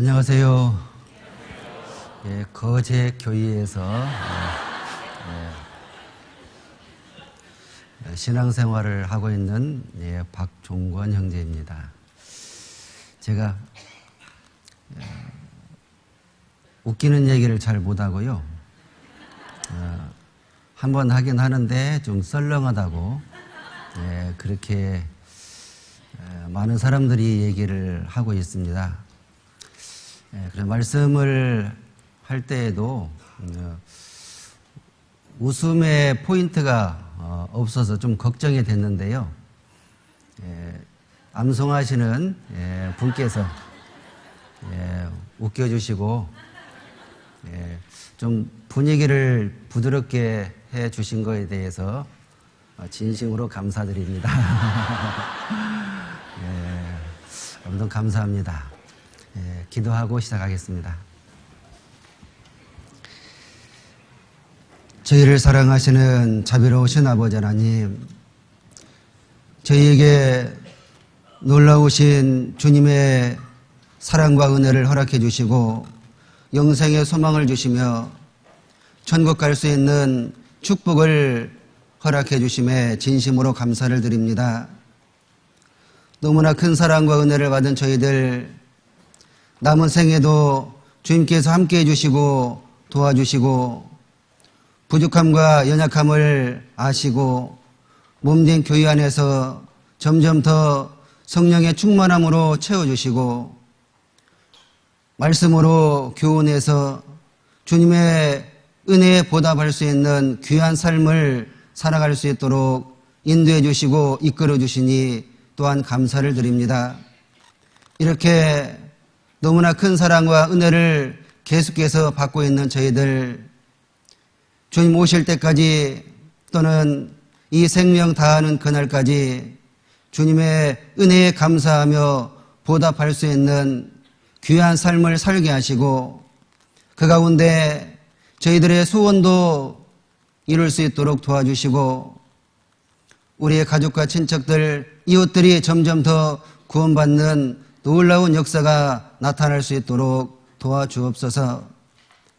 안녕하세요. 예, 거제교회에서 신앙생활을 하고 있는 박종권 형제입니다. 제가 웃기는 얘기를 잘 못하고요. 한번 하긴 하는데 좀 썰렁하다고 그렇게 많은 사람들이 얘기를 하고 있습니다. 그래서 말씀을 할 때에도 웃음의 포인트가 없어서 좀 걱정이 됐는데요. 암송하시는 분께서 웃겨주시고 좀 분위기를 부드럽게 해주신 거에 대해서 진심으로 감사드립니다. 아무튼 감사합니다. 기도하고 시작하겠습니다. 저희를 사랑하시는 자비로우신 아버지 하나님, 저희에게 놀라우신 주님의 사랑과 은혜를 허락해 주시고 영생의 소망을 주시며 천국 갈 수 있는 축복을 허락해 주심에 진심으로 감사를 드립니다. 너무나 큰 사랑과 은혜를 받은 저희들 남은 생에도 주님께서 함께해 주시고 도와주시고 부족함과 연약함을 아시고 몸된 교회 안에서 점점 더 성령의 충만함으로 채워주시고 말씀으로 교훈해서 주님의 은혜에 보답할 수 있는 귀한 삶을 살아갈 수 있도록 인도해 주시고 이끌어 주시니 또한 감사를 드립니다. 이렇게 너무나 큰 사랑과 은혜를 계속해서 받고 있는 저희들, 주님 오실 때까지 또는 이 생명 다하는 그날까지 주님의 은혜에 감사하며 보답할 수 있는 귀한 삶을 살게 하시고 그 가운데 저희들의 소원도 이룰 수 있도록 도와주시고 우리의 가족과 친척들, 이웃들이 점점 더 구원받는 놀라운 역사가 나타날 수 있도록 도와주옵소서.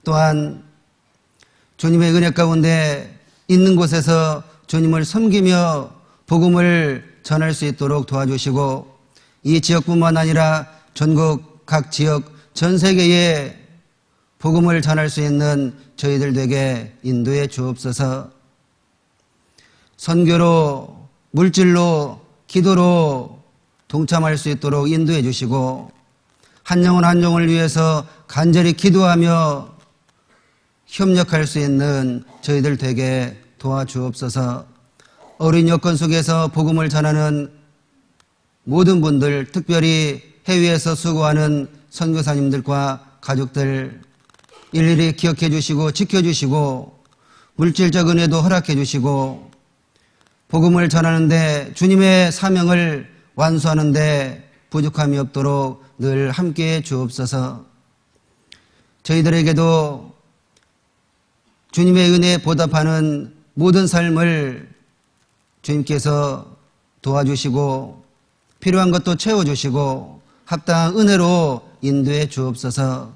또한 주님의 은혜 가운데 있는 곳에서 주님을 섬기며 복음을 전할 수 있도록 도와주시고 이 지역뿐만 아니라 전국 각 지역 전 세계에 복음을 전할 수 있는 저희들 되게 인도해 주옵소서. 선교로, 물질로, 기도로 동참할 수 있도록 인도해 주시고 한 영혼 한 영혼을 위해서 간절히 기도하며 협력할 수 있는 저희들 되게 도와주옵소서. 어려운 여건 속에서 복음을 전하는 모든 분들, 특별히 해외에서 수고하는 선교사님들과 가족들 일일이 기억해 주시고 지켜주시고 물질적 은혜도 허락해 주시고 복음을 전하는데 주님의 사명을 완수하는데 부족함이 없도록 늘 함께해 주옵소서. 저희들에게도 주님의 은혜에 보답하는 모든 삶을 주님께서 도와주시고 필요한 것도 채워주시고 합당한 은혜로 인도해 주옵소서.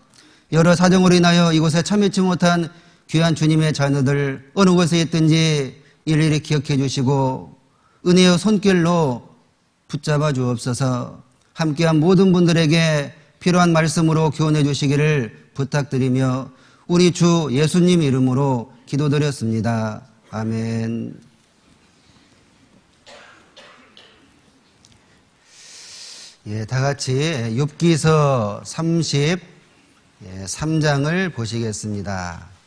여러 사정으로 인하여 이곳에 참여치 못한 귀한 주님의 자녀들 어느 곳에 있든지 일일이 기억해 주시고 은혜의 손길로 붙잡아 주옵소서. 함께한 모든 분들에게 필요한 말씀으로 교훈해 주시기를 부탁드리며 우리 주 예수님 이름으로 기도드렸습니다. 아멘. 다 같이 욥기서 33장을 보시겠습니다.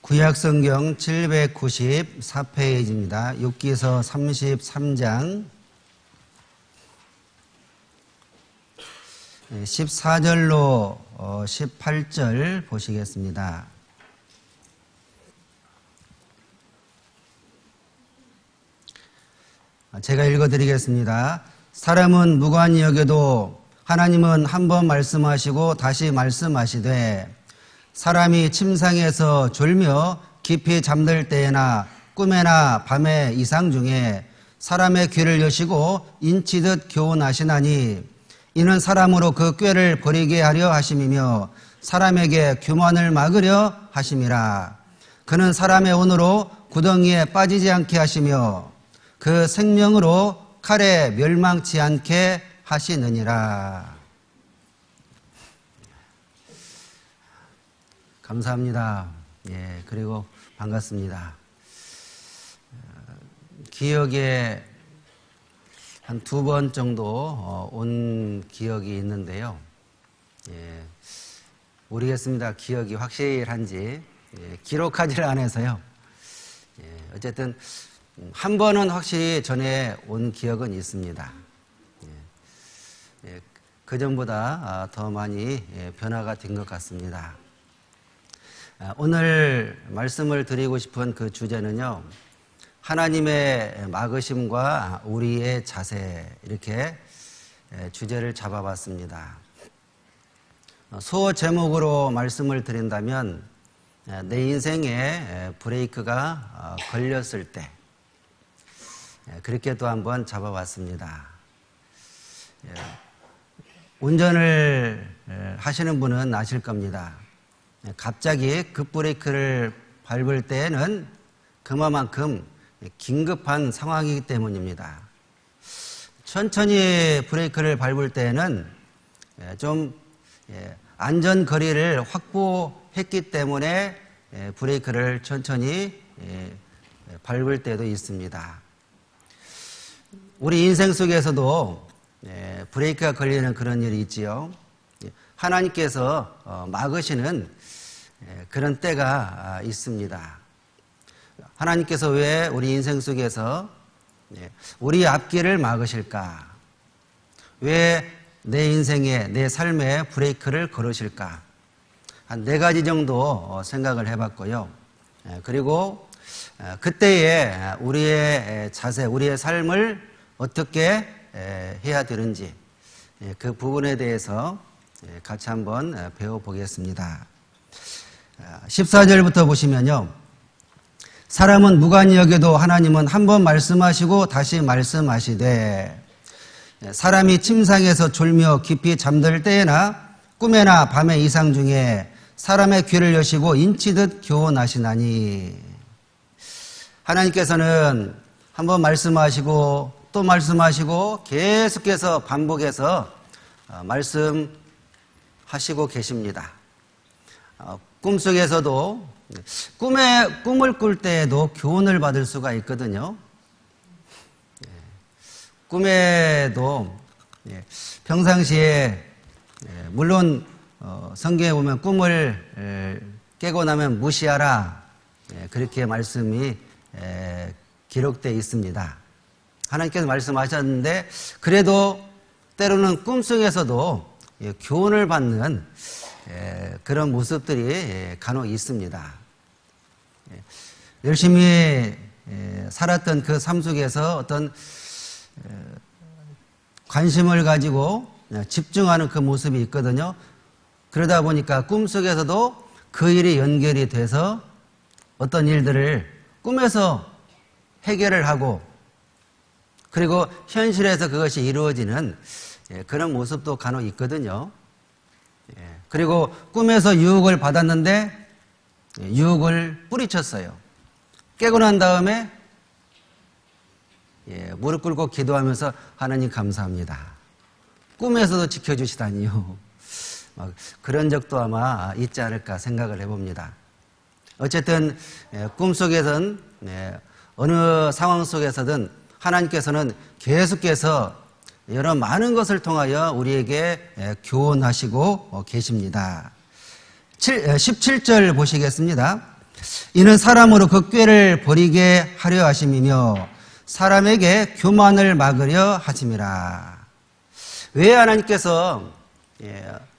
구약성경 794페이지입니다. 욥기서 33장 14절로 18절 보시겠습니다. 제가 읽어드리겠습니다. 사람은 무관히 여겨도 하나님은 한 번 말씀하시고 다시 말씀하시되 사람이 침상에서 졸며 깊이 잠들 때에나 꿈에나 밤의 이상 중에 사람의 귀를 여시고 인치듯 교훈하시나니 이는 사람으로 그 꾀를 버리게 하려 하심이며 사람에게 교만을 막으려 하심이라. 그는 사람의 온으로 구덩이에 빠지지 않게 하시며 그 생명으로 칼에 멸망치 않게 하시느니라. 감사합니다. 예, 그리고 반갑습니다. 기억에 한 2번 정도 온 기억이 있는데요. 예, 모르겠습니다. 기억이 확실한지. 예, 기록하지를 않아서요. 예, 어쨌든 한 번은 확실히 전에 온 기억은 있습니다. 예, 예, 그전보다 더 많이 변화가 된 것 같습니다. 오늘 말씀을 드리고 싶은 그 주제는요, 하나님의 막으심과 우리의 자세, 이렇게 주제를 잡아봤습니다. 소 제목으로 말씀을 드린다면 내 인생에 브레이크가 걸렸을 때, 그렇게 또 한번 잡아봤습니다. 운전을 하시는 분은 아실 겁니다. 갑자기 급브레이크를 밟을 때에는 그만큼 긴급한 상황이기 때문입니다. 천천히 브레이크를 밟을 때에는 좀 안전거리를 확보했기 때문에 브레이크를 천천히 밟을 때도 있습니다. 우리 인생 속에서도 브레이크가 걸리는 그런 일이 있지요. 하나님께서 막으시는 그런 때가 있습니다. 하나님께서 왜 우리 인생 속에서 우리 앞길을 막으실까? 왜 내 인생에, 내 삶에 브레이크를 걸으실까? 한 4가지 정도 생각을 해봤고요. 그리고 그때에 우리의 자세, 우리의 삶을 어떻게 해야 되는지 그 부분에 대해서 같이 한번 배워보겠습니다. 14절부터 보시면요. 사람은 무관히 여겨도 하나님은 한 번 말씀하시고 다시 말씀하시되 사람이 침상에서 졸며 깊이 잠들 때에나 꿈에나 밤의 이상 중에 사람의 귀를 여시고 인치듯 교훈하시나니. 하나님께서는 한 번 말씀하시고 또 말씀하시고 계속해서 반복해서 말씀하시고 계십니다. 꿈속에서도 꿈을 꿀 때에도 교훈을 받을 수가 있거든요. 꿈에도 평상시에 물론 성경에 보면 꿈을 깨고 나면 무시하라, 그렇게 말씀이 기록되어 있습니다. 하나님께서 말씀하셨는데 그래도 때로는 꿈속에서도 교훈을 받는 그런 모습들이 간혹 있습니다. 열심히 살았던 그 삶 속에서 어떤 관심을 가지고 집중하는 그 모습이 있거든요. 그러다 보니까 꿈속에서도 그 일이 연결이 돼서 어떤 일들을 꿈에서 해결을 하고 그리고 현실에서 그것이 이루어지는 그런 모습도 간혹 있거든요. 그리고 꿈에서 유혹을 받았는데 유혹을 뿌리쳤어요. 깨고 난 다음에 무릎 꿇고 기도하면서 하나님 감사합니다. 꿈에서도 지켜주시다니요. 그런 적도 아마 있지 않을까 생각을 해봅니다. 어쨌든 꿈속에선 어느 상황 속에서든 하나님께서는 계속해서 여러 많은 것을 통하여 우리에게 교훈하시고 계십니다. 17절 보시겠습니다. 이는 사람으로 그 꾀를 버리게 하려 하심이며 사람에게 교만을 막으려 하심이라. 왜 하나님께서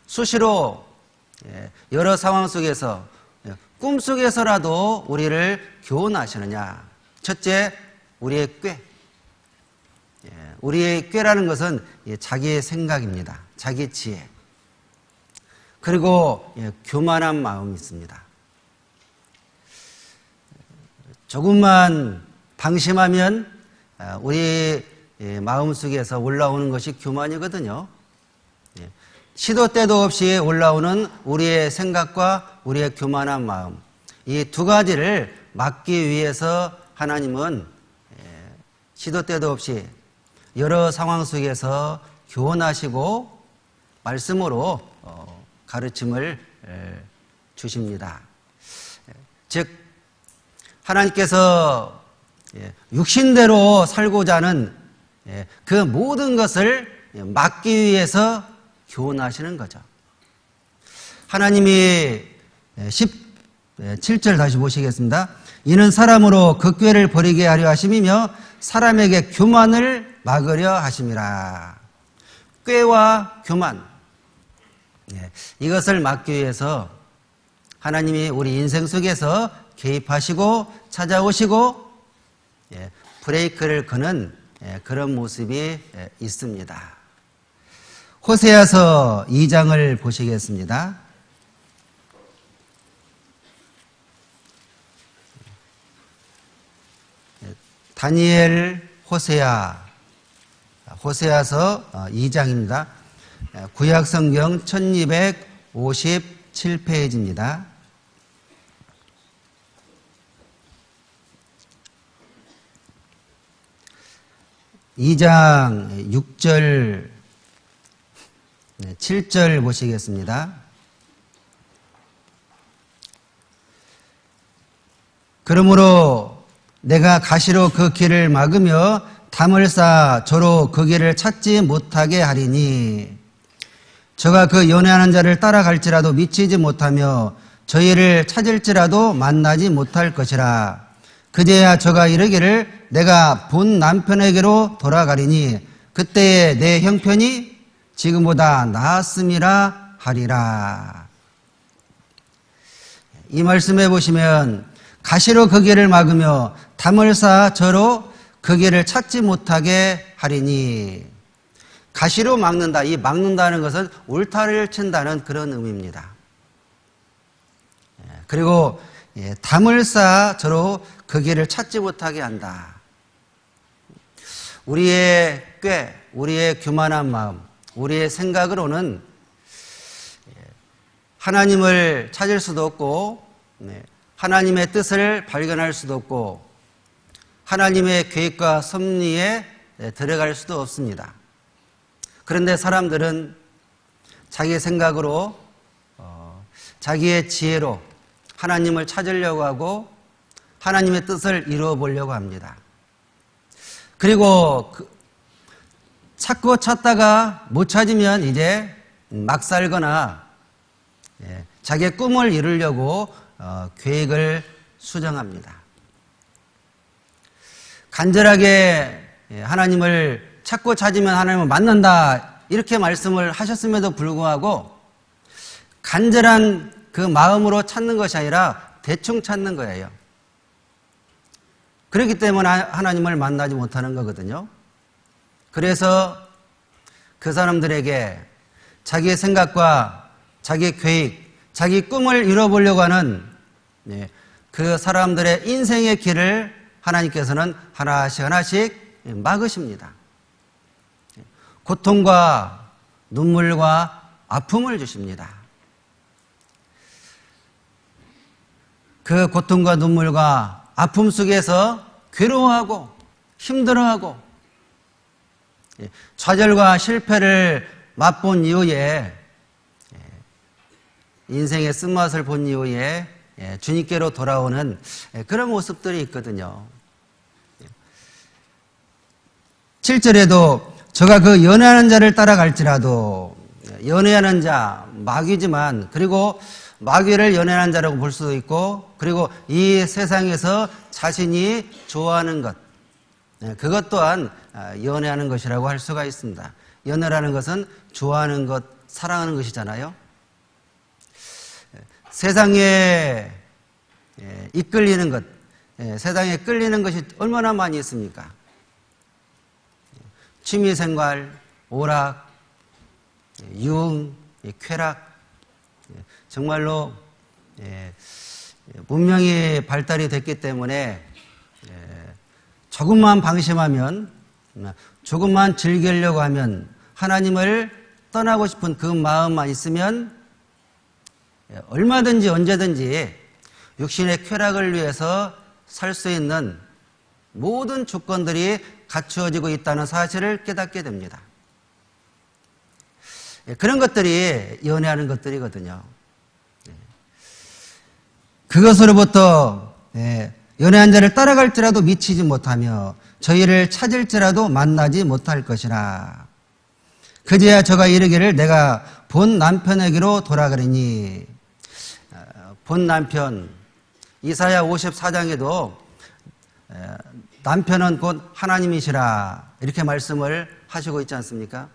수시로 여러 상황 속에서 꿈속에서라도 우리를 교훈하시느냐? 첫째, 우리의 꾀. 우리의 꾀라는 것은 자기의 생각입니다. 자기 지혜. 그리고 교만한 마음이 있습니다. 조금만 방심하면 우리 마음속에서 올라오는 것이 교만이거든요. 시도 때도 없이 올라오는 우리의 생각과 우리의 교만한 마음, 이 두 가지를 막기 위해서 하나님은 시도 때도 없이 여러 상황 속에서 교훈하시고 말씀으로 가르침을 주십니다. 즉 하나님께서 육신대로 살고자 하는 그 모든 것을 막기 위해서 교훈하시는 거죠. 하나님이 17절 다시 보시겠습니다. 이는 사람으로 그 꾀를 버리게 하려 하심이며 사람에게 교만을 막으려 하심이라. 꾀와 교만, 이것을 막기 위해서 하나님이 우리 인생 속에서 개입하시고 찾아오시고 브레이크를 거는 그런 모습이 있습니다. 호세아서 2장을 보시겠습니다. 다니엘, 호세아서 2장입니다. 구약성경 1257페이지입니다. 2장 6절, 7절 보시겠습니다. 그러므로 내가 가시로 그 길을 막으며 담을 쌓아 저로 그 길을 찾지 못하게 하리니 저가 그 연애하는 자를 따라갈지라도 미치지 못하며 저희를 찾을지라도 만나지 못할 것이라. 그제야 저가 이르기를 내가 본 남편에게로 돌아가리니 그때에 내 형편이 지금보다 나았음이라 하리라. 이 말씀해 보시면 가시로 그 길을 막으며 담을 쌓아 저로 그 길을 찾지 못하게 하리니, 가시로 막는다. 이 막는다는 것은 울타리를 친다는 그런 의미입니다. 그리고 담을 쌓아 저로 그 길을 찾지 못하게 한다. 우리의 꾀, 우리의 교만한 마음, 우리의 생각으로는 하나님을 찾을 수도 없고 하나님의 뜻을 발견할 수도 없고 하나님의 계획과 섭리에 들어갈 수도 없습니다. 그런데 사람들은 자기 생각으로 자기의 지혜로 하나님을 찾으려고 하고 하나님의 뜻을 이루어 보려고 합니다. 그리고 찾고 찾다가 못 찾으면 이제 막 살거나 자기의 꿈을 이루려고 계획을 수정합니다. 간절하게 하나님을 찾고 찾으면 하나님을 만난다 이렇게 말씀을 하셨음에도 불구하고 간절한 그 마음으로 찾는 것이 아니라 대충 찾는 거예요. 그렇기 때문에 하나님을 만나지 못하는 거거든요. 그래서 그 사람들에게 자기의 생각과 자기의 계획, 자기 꿈을 이뤄보려고 하는 그 사람들의 인생의 길을 하나님께서는 하나씩 하나씩 막으십니다. 고통과 눈물과 아픔을 주십니다. 그 고통과 눈물과 아픔 속에서 괴로워하고 힘들어하고 좌절과 실패를 맛본 이후에 인생의 쓴맛을 본 이후에 주님께로 돌아오는 그런 모습들이 있거든요. 7절에도 저가 그 연애하는 자를 따라갈지라도, 연애하는 자 마귀지만, 그리고 마귀를 연애하는 자라고 볼 수도 있고, 그리고 이 세상에서 자신이 좋아하는 것, 그것 또한 연애하는 것이라고 할 수가 있습니다. 연애라는 것은 좋아하는 것, 사랑하는 것이잖아요. 세상에 이끌리는 것, 세상에 끌리는 것이 얼마나 많이 있습니까? 취미생활, 오락, 유흥, 쾌락, 정말로 문명이 발달이 됐기 때문에 조금만 방심하면, 조금만 즐기려고 하면, 하나님을 떠나고 싶은 그 마음만 있으면 얼마든지 언제든지 육신의 쾌락을 위해서 살 수 있는 모든 조건들이 갖추어지고 있다는 사실을 깨닫게 됩니다. 그런 것들이 연애하는 것들이거든요. 그것으로부터 연애한 자를 따라갈지라도 미치지 못하며 저희를 찾을지라도 만나지 못할 것이라. 그제야 저가 이르기를 내가 본 남편에게로 돌아가리니. 본 남편, 이사야 54장에도 남편은 곧 하나님이시라 이렇게 말씀을 하시고 있지 않습니까?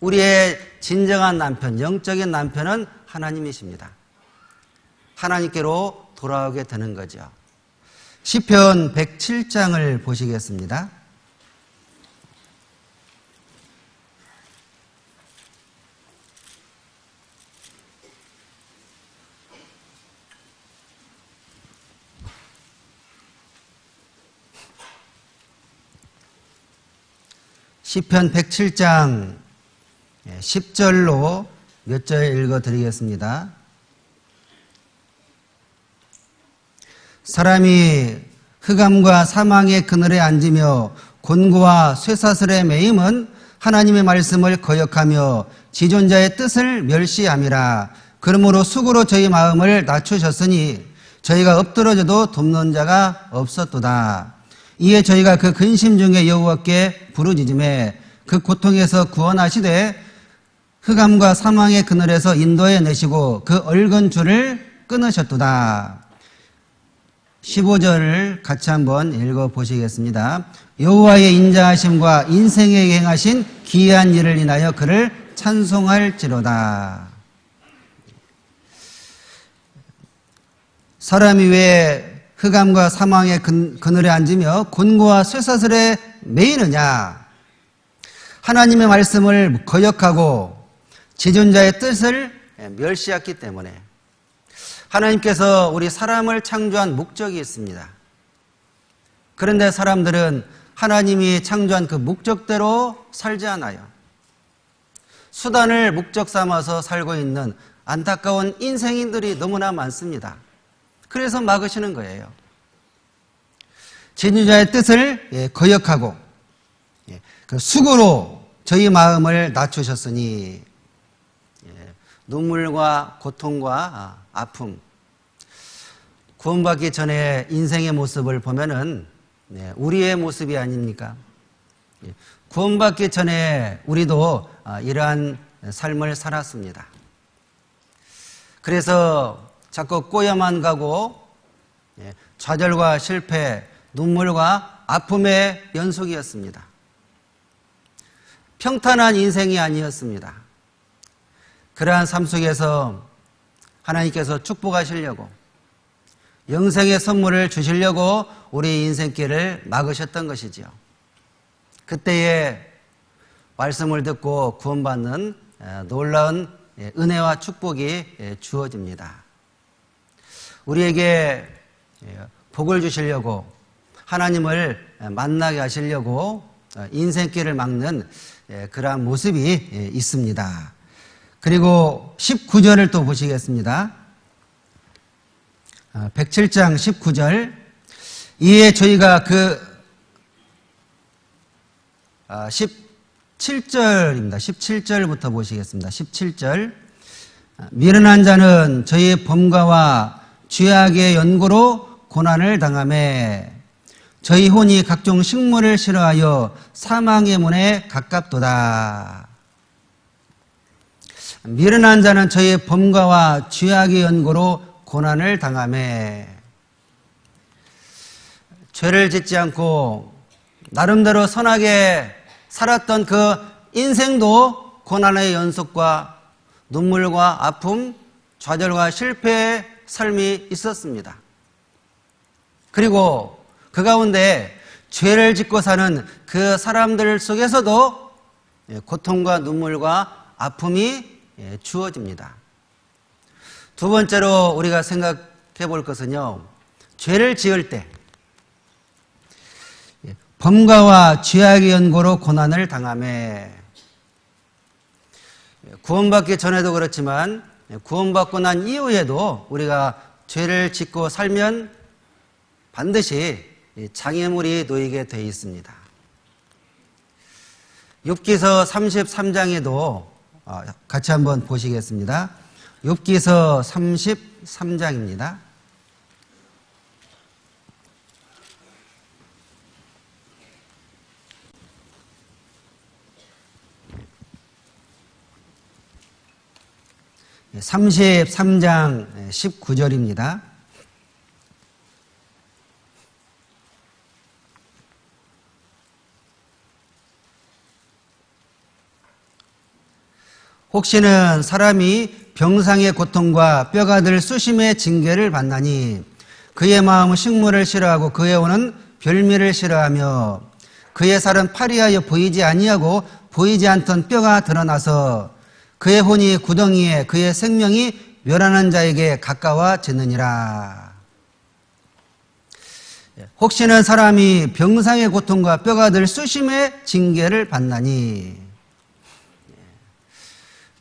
우리의 진정한 남편, 영적인 남편은 하나님이십니다. 하나님께로 돌아오게 되는 거죠. 시편 107장을 보시겠습니다. 시편 107장 10절로 몇 절 읽어드리겠습니다. 사람이 흑암과 사망의 그늘에 앉으며 곤고와 쇠사슬에 매임은 하나님의 말씀을 거역하며 지존자의 뜻을 멸시함이라. 그러므로 숙으로 저희 마음을 낮추셨으니 저희가 엎드러져도 돕는 자가 없었도다. 이에 저희가 그 근심 중에 여호와께 부르짖음에 그 고통에서 구원하시되 흑암과 사망의 그늘에서 인도해 내시고 그 얽은 줄을 끊으셨도다. 15절을 같이 한번 읽어보시겠습니다. 여호와의 인자하심과 인생에게 행하신 기이한 일을 인하여 그를 찬송할지로다. 사람이 왜 흑암과 사망의 그늘에 앉으며 곤고와 쇠사슬에 매이느냐? 하나님의 말씀을 거역하고 지존자의 뜻을 멸시했기 때문에. 하나님께서 우리 사람을 창조한 목적이 있습니다. 그런데 사람들은 하나님이 창조한 그 목적대로 살지 않아요. 수단을 목적 삼아서 살고 있는 안타까운 인생인들이 너무나 많습니다. 그래서 막으시는 거예요. 지존자의 뜻을 거역하고 그 수고로 저희 마음을 낮추셨으니. 눈물과 고통과 아픔, 구원받기 전에 인생의 모습을 보면은 우리의 모습이 아닙니까? 구원받기 전에 우리도 이러한 삶을 살았습니다. 그래서 자꾸 꼬여만 가고 좌절과 실패, 눈물과 아픔의 연속이었습니다. 평탄한 인생이 아니었습니다. 그러한 삶 속에서 하나님께서 축복하시려고, 영생의 선물을 주시려고 우리 인생길을 막으셨던 것이지요. 그때에 말씀을 듣고 구원받는 놀라운 은혜와 축복이 주어집니다. 우리에게 복을 주시려고, 하나님을 만나게 하시려고 인생길을 막는 그러한 모습이 있습니다. 그리고 19절을 또 보시겠습니다. 107장 19절. 이에 저희가 17절입니다. 17절부터 보시겠습니다. 17절. 미련한 자는 저희의 범과와 죄악의 연고로 고난을 당하매 저희 혼이 각종 식물을 싫어하여 사망의 문에 가깝도다. 미련한 자는 저희의 범과와 죄악의 연고로 고난을 당하매. 죄를 짓지 않고 나름대로 선하게 살았던 그 인생도 고난의 연속과 눈물과 아픔, 좌절과 실패의 삶이 있었습니다. 그리고 그 가운데 죄를 짓고 사는 그 사람들 속에서도 고통과 눈물과 아픔이 주어집니다. 두 번째로 우리가 생각해 볼 것은요, 죄를 지을 때 범과와 죄악의 연고로 고난을 당하매, 구원받기 전에도 그렇지만 구원받고 난 이후에도 우리가 죄를 짓고 살면 반드시 장애물이 놓이게 되어 있습니다. 욥기서 33장에도 같이 한번 보시겠습니다. 욥기서 33장입니다. 네, 33장 19절입니다. 혹시는 사람이 병상의 고통과 뼈가 들 수심의 징계를 받나니 그의 마음은 식물을 싫어하고 그의 혼은 별미를 싫어하며 그의 살은 파리하여 보이지 아니하고 보이지 않던 뼈가 드러나서 그의 혼이 구덩이에 그의 생명이 멸하는 자에게 가까워지느니라. 혹시는 사람이 병상의 고통과 뼈가 들 수심의 징계를 받나니,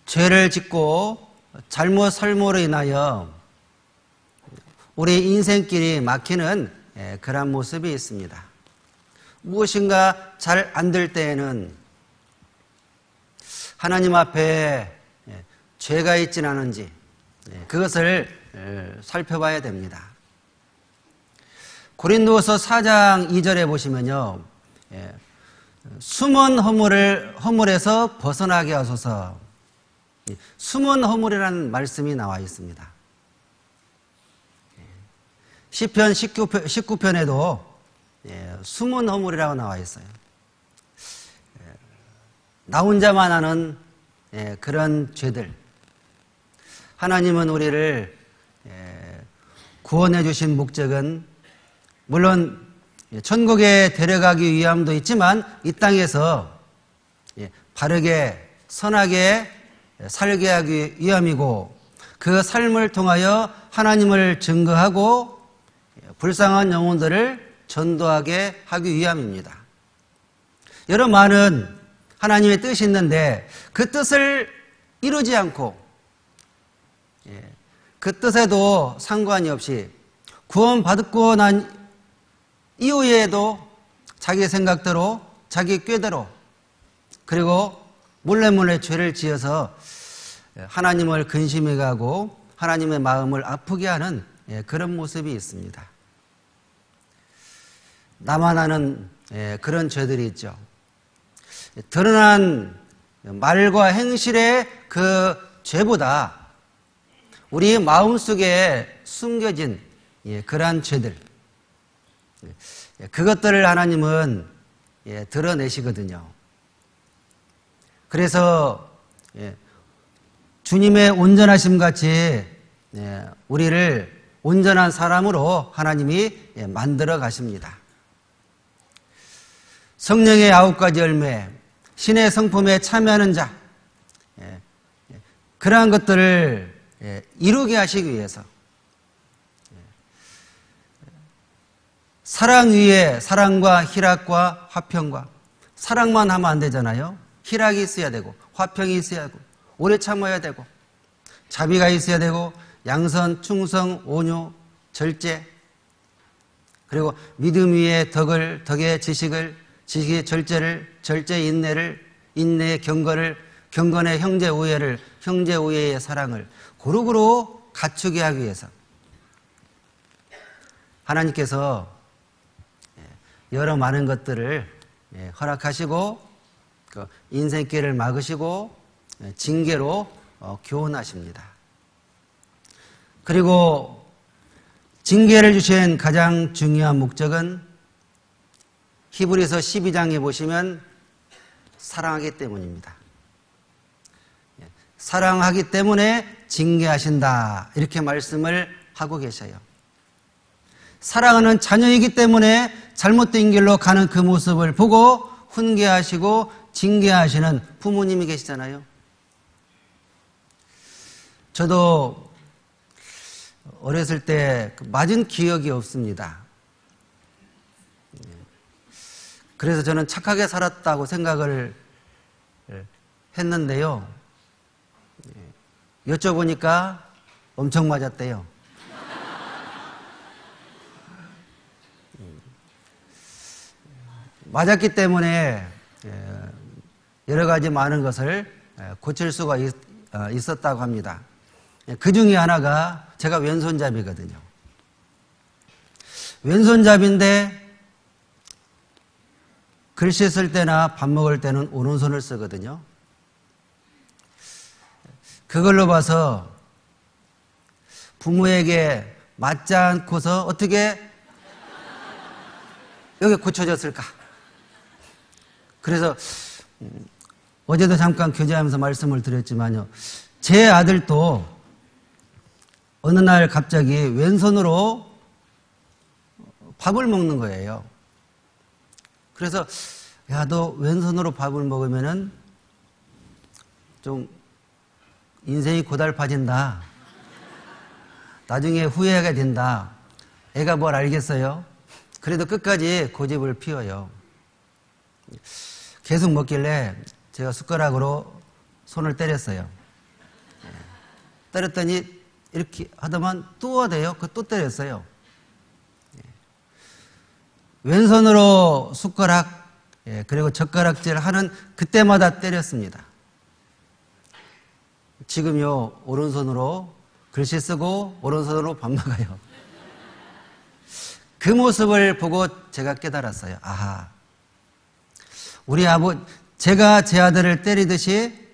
죄를 짓고 잘못 삶으로 인하여 우리 인생길이 막히는 그런 모습이 있습니다. 무엇인가 잘 안 될 때에는 하나님 앞에 죄가 있지는 않은지 그것을 살펴봐야 됩니다. 고린도서 4장 2절에 보시면요, 숨은 허물에서 벗어나게 하소서. 숨은 허물이라는 말씀이 나와 있습니다. 시편 19편에도 숨은 허물이라고 나와 있어요. 나 혼자만 아는 그런 죄들. 하나님은 우리를 구원해 주신 목적은 물론 천국에 데려가기 위함도 있지만 이 땅에서 바르게 선하게 살게 하기 위함이고, 그 삶을 통하여 하나님을 증거하고 불쌍한 영혼들을 전도하게 하기 위함입니다. 여러 많은 하나님의 뜻이 있는데 그 뜻을 이루지 않고 그 뜻에도 상관이 없이 구원받고 난 이후에도 자기 생각대로 자기 꾀대로 그리고 몰래 죄를 지어서 하나님을 근심해 가고 하나님의 마음을 아프게 하는 그런 모습이 있습니다. 나만 아는 그런 죄들이 있죠. 드러난 말과 행실의 그 죄보다 우리 마음속에 숨겨진 그러한 죄들, 그것들을 하나님은 드러내시거든요. 그래서 주님의 온전하심 같이 우리를 온전한 사람으로 하나님이 만들어 가십니다. 성령의 9가지 열매, 신의 성품에 참여하는 자, 그러한 것들을 이루게 하시기 위해서 사랑 위에 사랑과 희락과 화평과, 사랑만 하면 안 되잖아요. 희락이 있어야 되고 화평이 있어야 하고 오래 참아야 되고 자비가 있어야 되고 양선, 충성, 온유, 절제, 그리고 믿음 위에 덕의 지식을, 지식의 절제를, 절제의 인내를, 인내의 경건을, 경건의 형제 우애를, 형제 우애의 사랑을 고루고루 갖추게 하기 위해서 하나님께서 여러 많은 것들을 허락하시고 인생길을 막으시고 징계로 교훈하십니다. 그리고 징계를 주신 가장 중요한 목적은 히브리서 12장에 보시면 사랑하기 때문입니다. 사랑하기 때문에 징계하신다, 이렇게 말씀을 하고 계셔요. 사랑하는 자녀이기 때문에 잘못된 길로 가는 그 모습을 보고 훈계하시고 징계하시는 부모님이 계시잖아요. 저도 어렸을 때 맞은 기억이 없습니다. 그래서 저는 착하게 살았다고 생각을 했는데요. 여쭤보니까 엄청 맞았대요. 맞았기 때문에 여러 가지 많은 것을 고칠 수가 있었다고 합니다. 그 중에 하나가 제가 왼손잡이거든요. 왼손잡이인데 글씨 쓸 때나 밥 먹을 때는 오른손을 쓰거든요. 그걸로 봐서 부모에게 맞지 않고서 어떻게 여기 고쳐졌을까? 그래서 어제도 잠깐 교제하면서 말씀을 드렸지만요. 제 아들도 어느 날 갑자기 왼손으로 밥을 먹는 거예요. 그래서 야, 너 왼손으로 밥을 먹으면은 좀 인생이 고달파진다. 나중에 후회하게 된다. 애가 뭘 알겠어요? 그래도 끝까지 고집을 피워요. 계속 먹길래 제가 숟가락으로 손을 때렸어요. 때렸더니 이렇게 하다만 또 하대요. 또 때렸어요. 왼손으로 숟가락 그리고 젓가락질 하는 그때마다 때렸습니다. 지금요 오른손으로 글씨 쓰고 오른손으로 밥 먹어요. 그 모습을 보고 제가 깨달았어요. 아하, 제가 제 아들을 때리듯이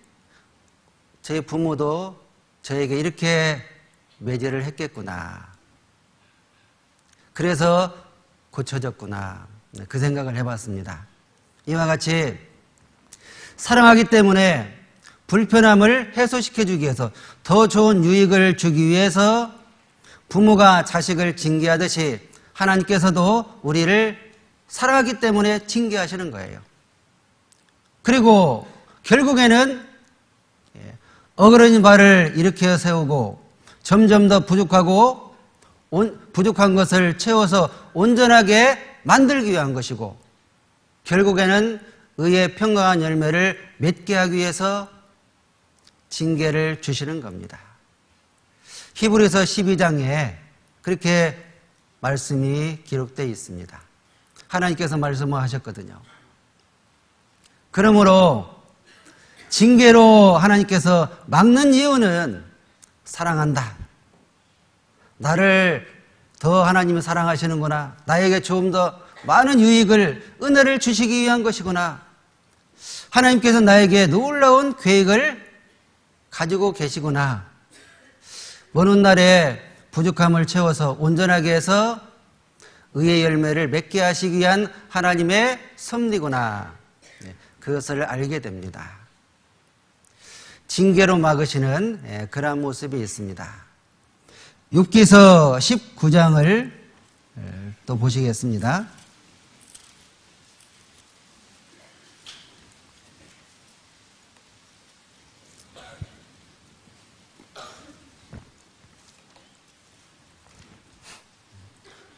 저희 부모도 저에게 이렇게 매질을 했겠구나. 그래서 고쳐졌구나. 그 생각을 해봤습니다. 이와 같이 사랑하기 때문에 불편함을 해소시켜주기 위해서 더 좋은 유익을 주기 위해서 부모가 자식을 징계하듯이 하나님께서도 우리를 사랑하기 때문에 징계하시는 거예요. 그리고 결국에는 어그러진 발을 일으켜 세우고 점점 더 부족한 것을 채워서 온전하게 만들기 위한 것이고 결국에는 의의 평강한 열매를 맺게 하기 위해서 징계를 주시는 겁니다. 히브리서 12장에 그렇게 말씀이 기록되어 있습니다. 하나님께서 말씀을 하셨거든요. 그러므로 징계로 하나님께서 막는 이유는 사랑한다. 나를 더 하나님이 사랑하시는구나. 나에게 조금 더 많은 유익을, 은혜를 주시기 위한 것이구나. 하나님께서 나에게 놀라운 계획을 가지고 계시구나. 먼 훗날에 부족함을 채워서 온전하게 해서 의의 열매를 맺게 하시기 위한 하나님의 섭리구나. 그것을 알게 됩니다. 징계로 막으시는 그러한 모습이 있습니다. 욥기서 19장을 또 보시겠습니다.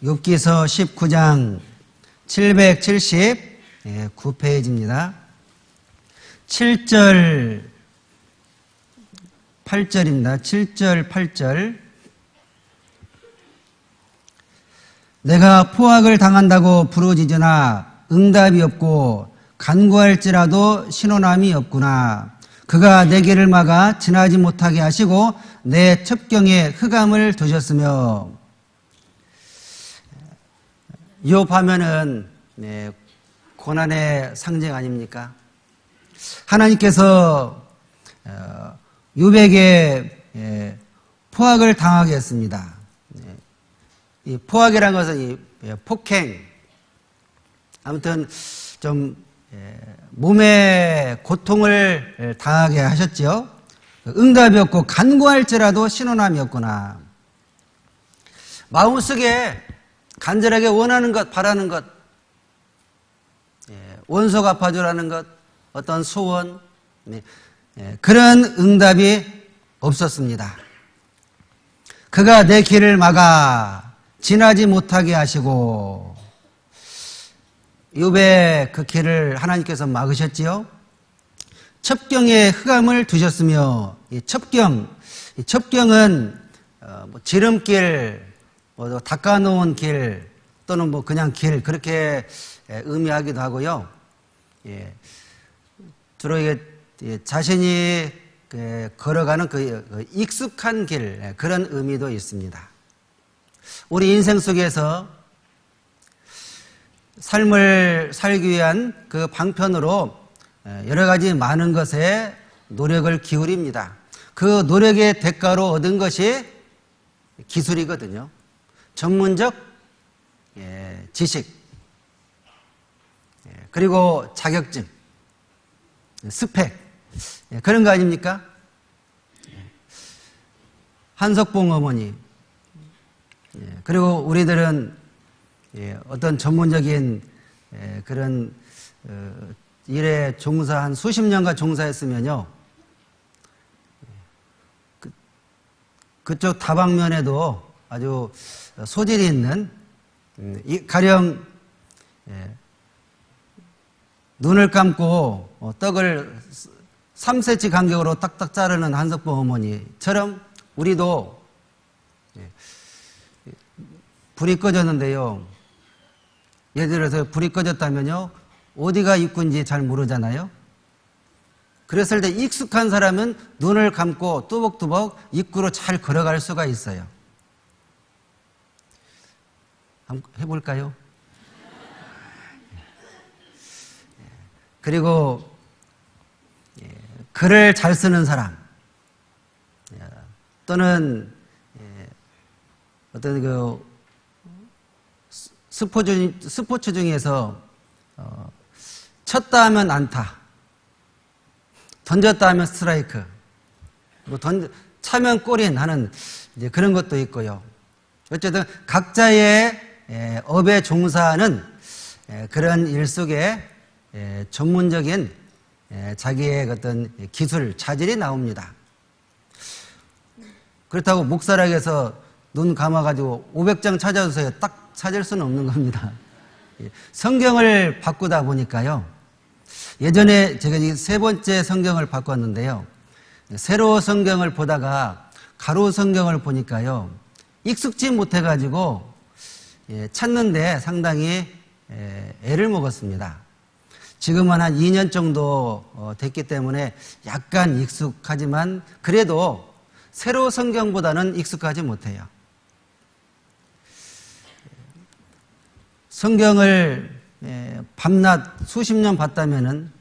욥기서 19장 779페이지입니다. 7절 8절입니다. 7절 8절. 내가 포악을 당한다고 부르짖으나 응답이 없고 간구할지라도 신호남이 없구나. 그가 내 길을 막아 지나지 못하게 하시고 내 첩경에 흑암을 두셨으며. 욥하면은 고난의 상징 아닙니까? 하나님께서 욥에게 포악을 당하게 했습니다. 이 포악이라는 것은 이 폭행, 아무튼 좀 몸에 고통을 당하게 하셨죠. 응답이 없고 간구할지라도 신호남이 없구나. 마음속에 간절하게 원하는 것, 바라는 것, 원소 갚아주라는 것, 어떤 소원, 그런 응답이 없었습니다. 그가 내 길을 막아 지나지 못하게 하시고, 욥의 그 길을 하나님께서 막으셨지요. 첩경에 흑암을 두셨으며, 이 첩경은 지름길, 닦아놓은 길, 또는 그냥 길, 그렇게 의미하기도 하고요. 주로 이게 자신이 걸어가는 그 익숙한 길, 그런 의미도 있습니다. 우리 인생 속에서 삶을 살기 위한 그 방편으로 여러 가지 많은 것에 노력을 기울입니다. 그 노력의 대가로 얻은 것이 기술이거든요. 전문적 지식, 그리고 자격증, 스펙, 그런 거 아닙니까? 한석봉 어머니, 그리고 우리들은 어떤 전문적인 그런 일에 종사한 수십 년간 종사했으면요, 그쪽 다방면에도 아주 소질이 있는, 가령 눈을 감고 떡을 3cm 간격으로 딱딱 자르는 한석봉 어머니처럼 우리도 불이 꺼졌는데요, 예를 들어서 불이 꺼졌다면요, 어디가 입구인지 잘 모르잖아요. 그랬을 때 익숙한 사람은 눈을 감고 뚜벅뚜벅 입구로 잘 걸어갈 수가 있어요. 한번 해볼까요? 그리고 글을 잘 쓰는 사람, 또는 어떤 그 스포츠 중에서 쳤다 하면 안타, 던졌다 하면 스트라이크, 차면 골인 하는 이제 그런 것도 있고요. 어쨌든 각자의 업에 종사하는 그런 일 속에 전문적인 자기의 어떤 기술, 자질이 나옵니다. 그렇다고 목사락에서 눈 감아가지고 500장 찾아주세요, 딱 찾을 수는 없는 겁니다. 성경을 바꾸다 보니까요, 예전에 제가 이 세 번째 성경을 바꿨는데요, 세로 성경을 보다가 가로 성경을 보니까요, 익숙지 못해가지고 찾는데 상당히 애를 먹었습니다. 지금은 한 2년 정도 됐기 때문에 약간 익숙하지만 그래도 세로 성경보다는 익숙하지 못해요. 성경을 밤낮 수십 년 봤다면은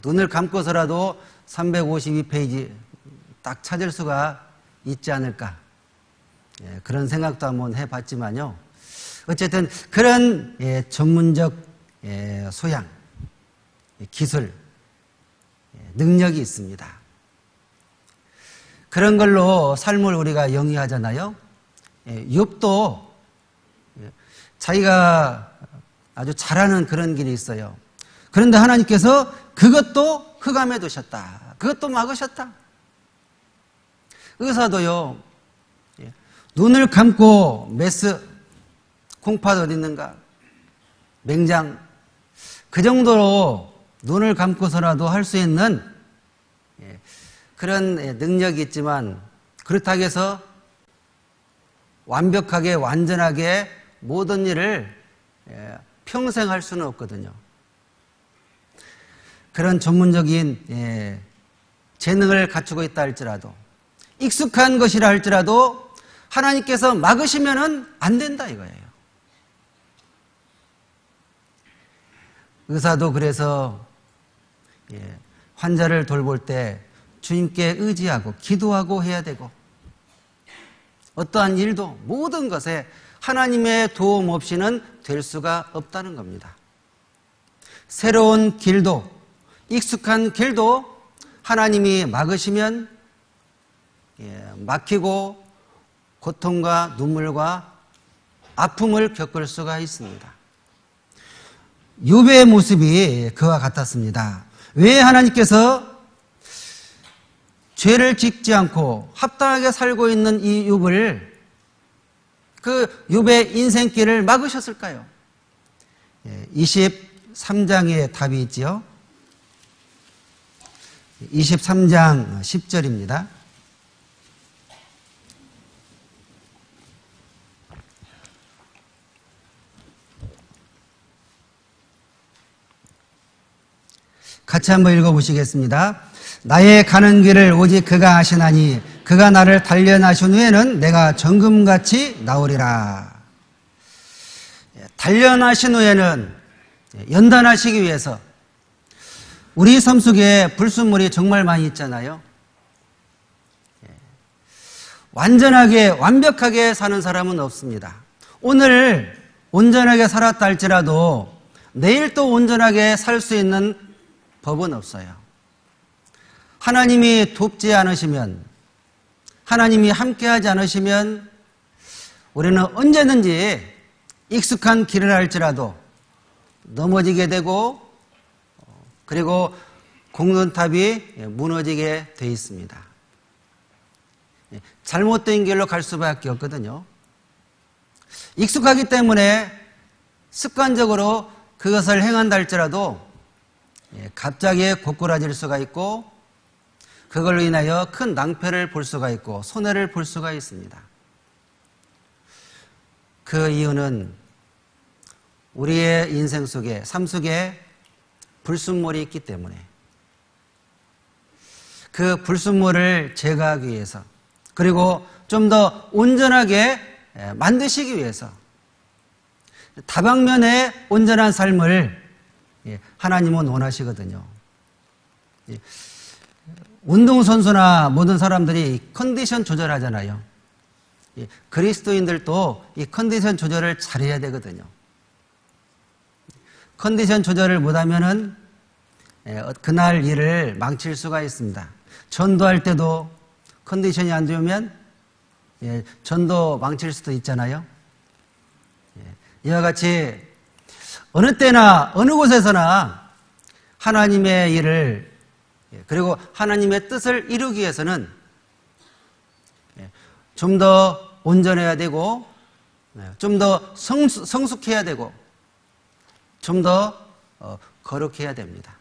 눈을 감고서라도 352페이지 딱 찾을 수가 있지 않을까, 그런 생각도 한번 해봤지만요. 어쨌든 그런 전문적 소양, 기술, 능력이 있습니다. 그런 걸로 삶을 우리가 영위하잖아요. 욥도 자기가 아주 잘하는 그런 길이 있어요. 그런데 하나님께서 그것도 흑암에 두셨다. 그것도 막으셨다. 의사도요, 눈을 감고 메스, 콩팥 어디 있는가, 맹장, 그 정도로 눈을 감고서라도 할 수 있는 그런 능력이 있지만, 그렇다고 해서 완벽하게 완전하게 모든 일을 평생 할 수는 없거든요. 그런 전문적인 재능을 갖추고 있다 할지라도, 익숙한 것이라 할지라도 하나님께서 막으시면은 안 된다 이거예요. 의사도 그래서 환자를 돌볼 때 주님께 의지하고 기도하고 해야 되고, 어떠한 일도 모든 것에 하나님의 도움 없이는 될 수가 없다는 겁니다. 새로운 길도, 익숙한 길도 하나님이 막으시면 막히고 고통과 눈물과 아픔을 겪을 수가 있습니다. 욥의 모습이 그와 같았습니다. 왜 하나님께서 죄를 짓지 않고 합당하게 살고 있는 이 욥을, 그 욥의 인생길을 막으셨을까요? 23장에 답이 있지요. 23장 10절입니다. 같이 한번 읽어보시겠습니다. 나의 가는 길을 오직 그가 아시나니 그가 나를 단련하신 후에는 내가 정금같이 나오리라. 단련하신 후에는, 연단하시기 위해서, 우리 삶 속에 불순물이 정말 많이 있잖아요. 완전하게 완벽하게 사는 사람은 없습니다. 오늘 온전하게 살았다 할지라도 내일 또 온전하게 살 수 있는 법은 없어요. 하나님이 돕지 않으시면, 하나님이 함께하지 않으시면 우리는 언제든지 익숙한 길을 할지라도 넘어지게 되고, 그리고 공론탑이 무너지게 돼 있습니다. 잘못된 길로 갈 수밖에 없거든요. 익숙하기 때문에 습관적으로 그것을 행한다 할지라도 갑자기 고꾸라질 수가 있고, 그걸로 인하여 큰 낭패를 볼 수가 있고 손해를 볼 수가 있습니다. 그 이유는 우리의 인생 속에, 삶 속에 불순물이 있기 때문에, 그 불순물을 제거하기 위해서, 그리고 좀 더 온전하게 만드시기 위해서 다방면의 온전한 삶을 하나님은 원하시거든요. 운동선수나 모든 사람들이 컨디션 조절하잖아요. 그리스도인들도 이 컨디션 조절을 잘해야 되거든요. 컨디션 조절을 못하면은 그날 일을 망칠 수가 있습니다. 전도할 때도 컨디션이 안 좋으면 전도 망칠 수도 있잖아요. 이와 같이 어느 때나 어느 곳에서나 하나님의 일을, 그리고 하나님의 뜻을 이루기 위해서는 좀 더 온전해야 되고, 좀 더 성숙해야 되고, 좀 더 거룩해야 됩니다.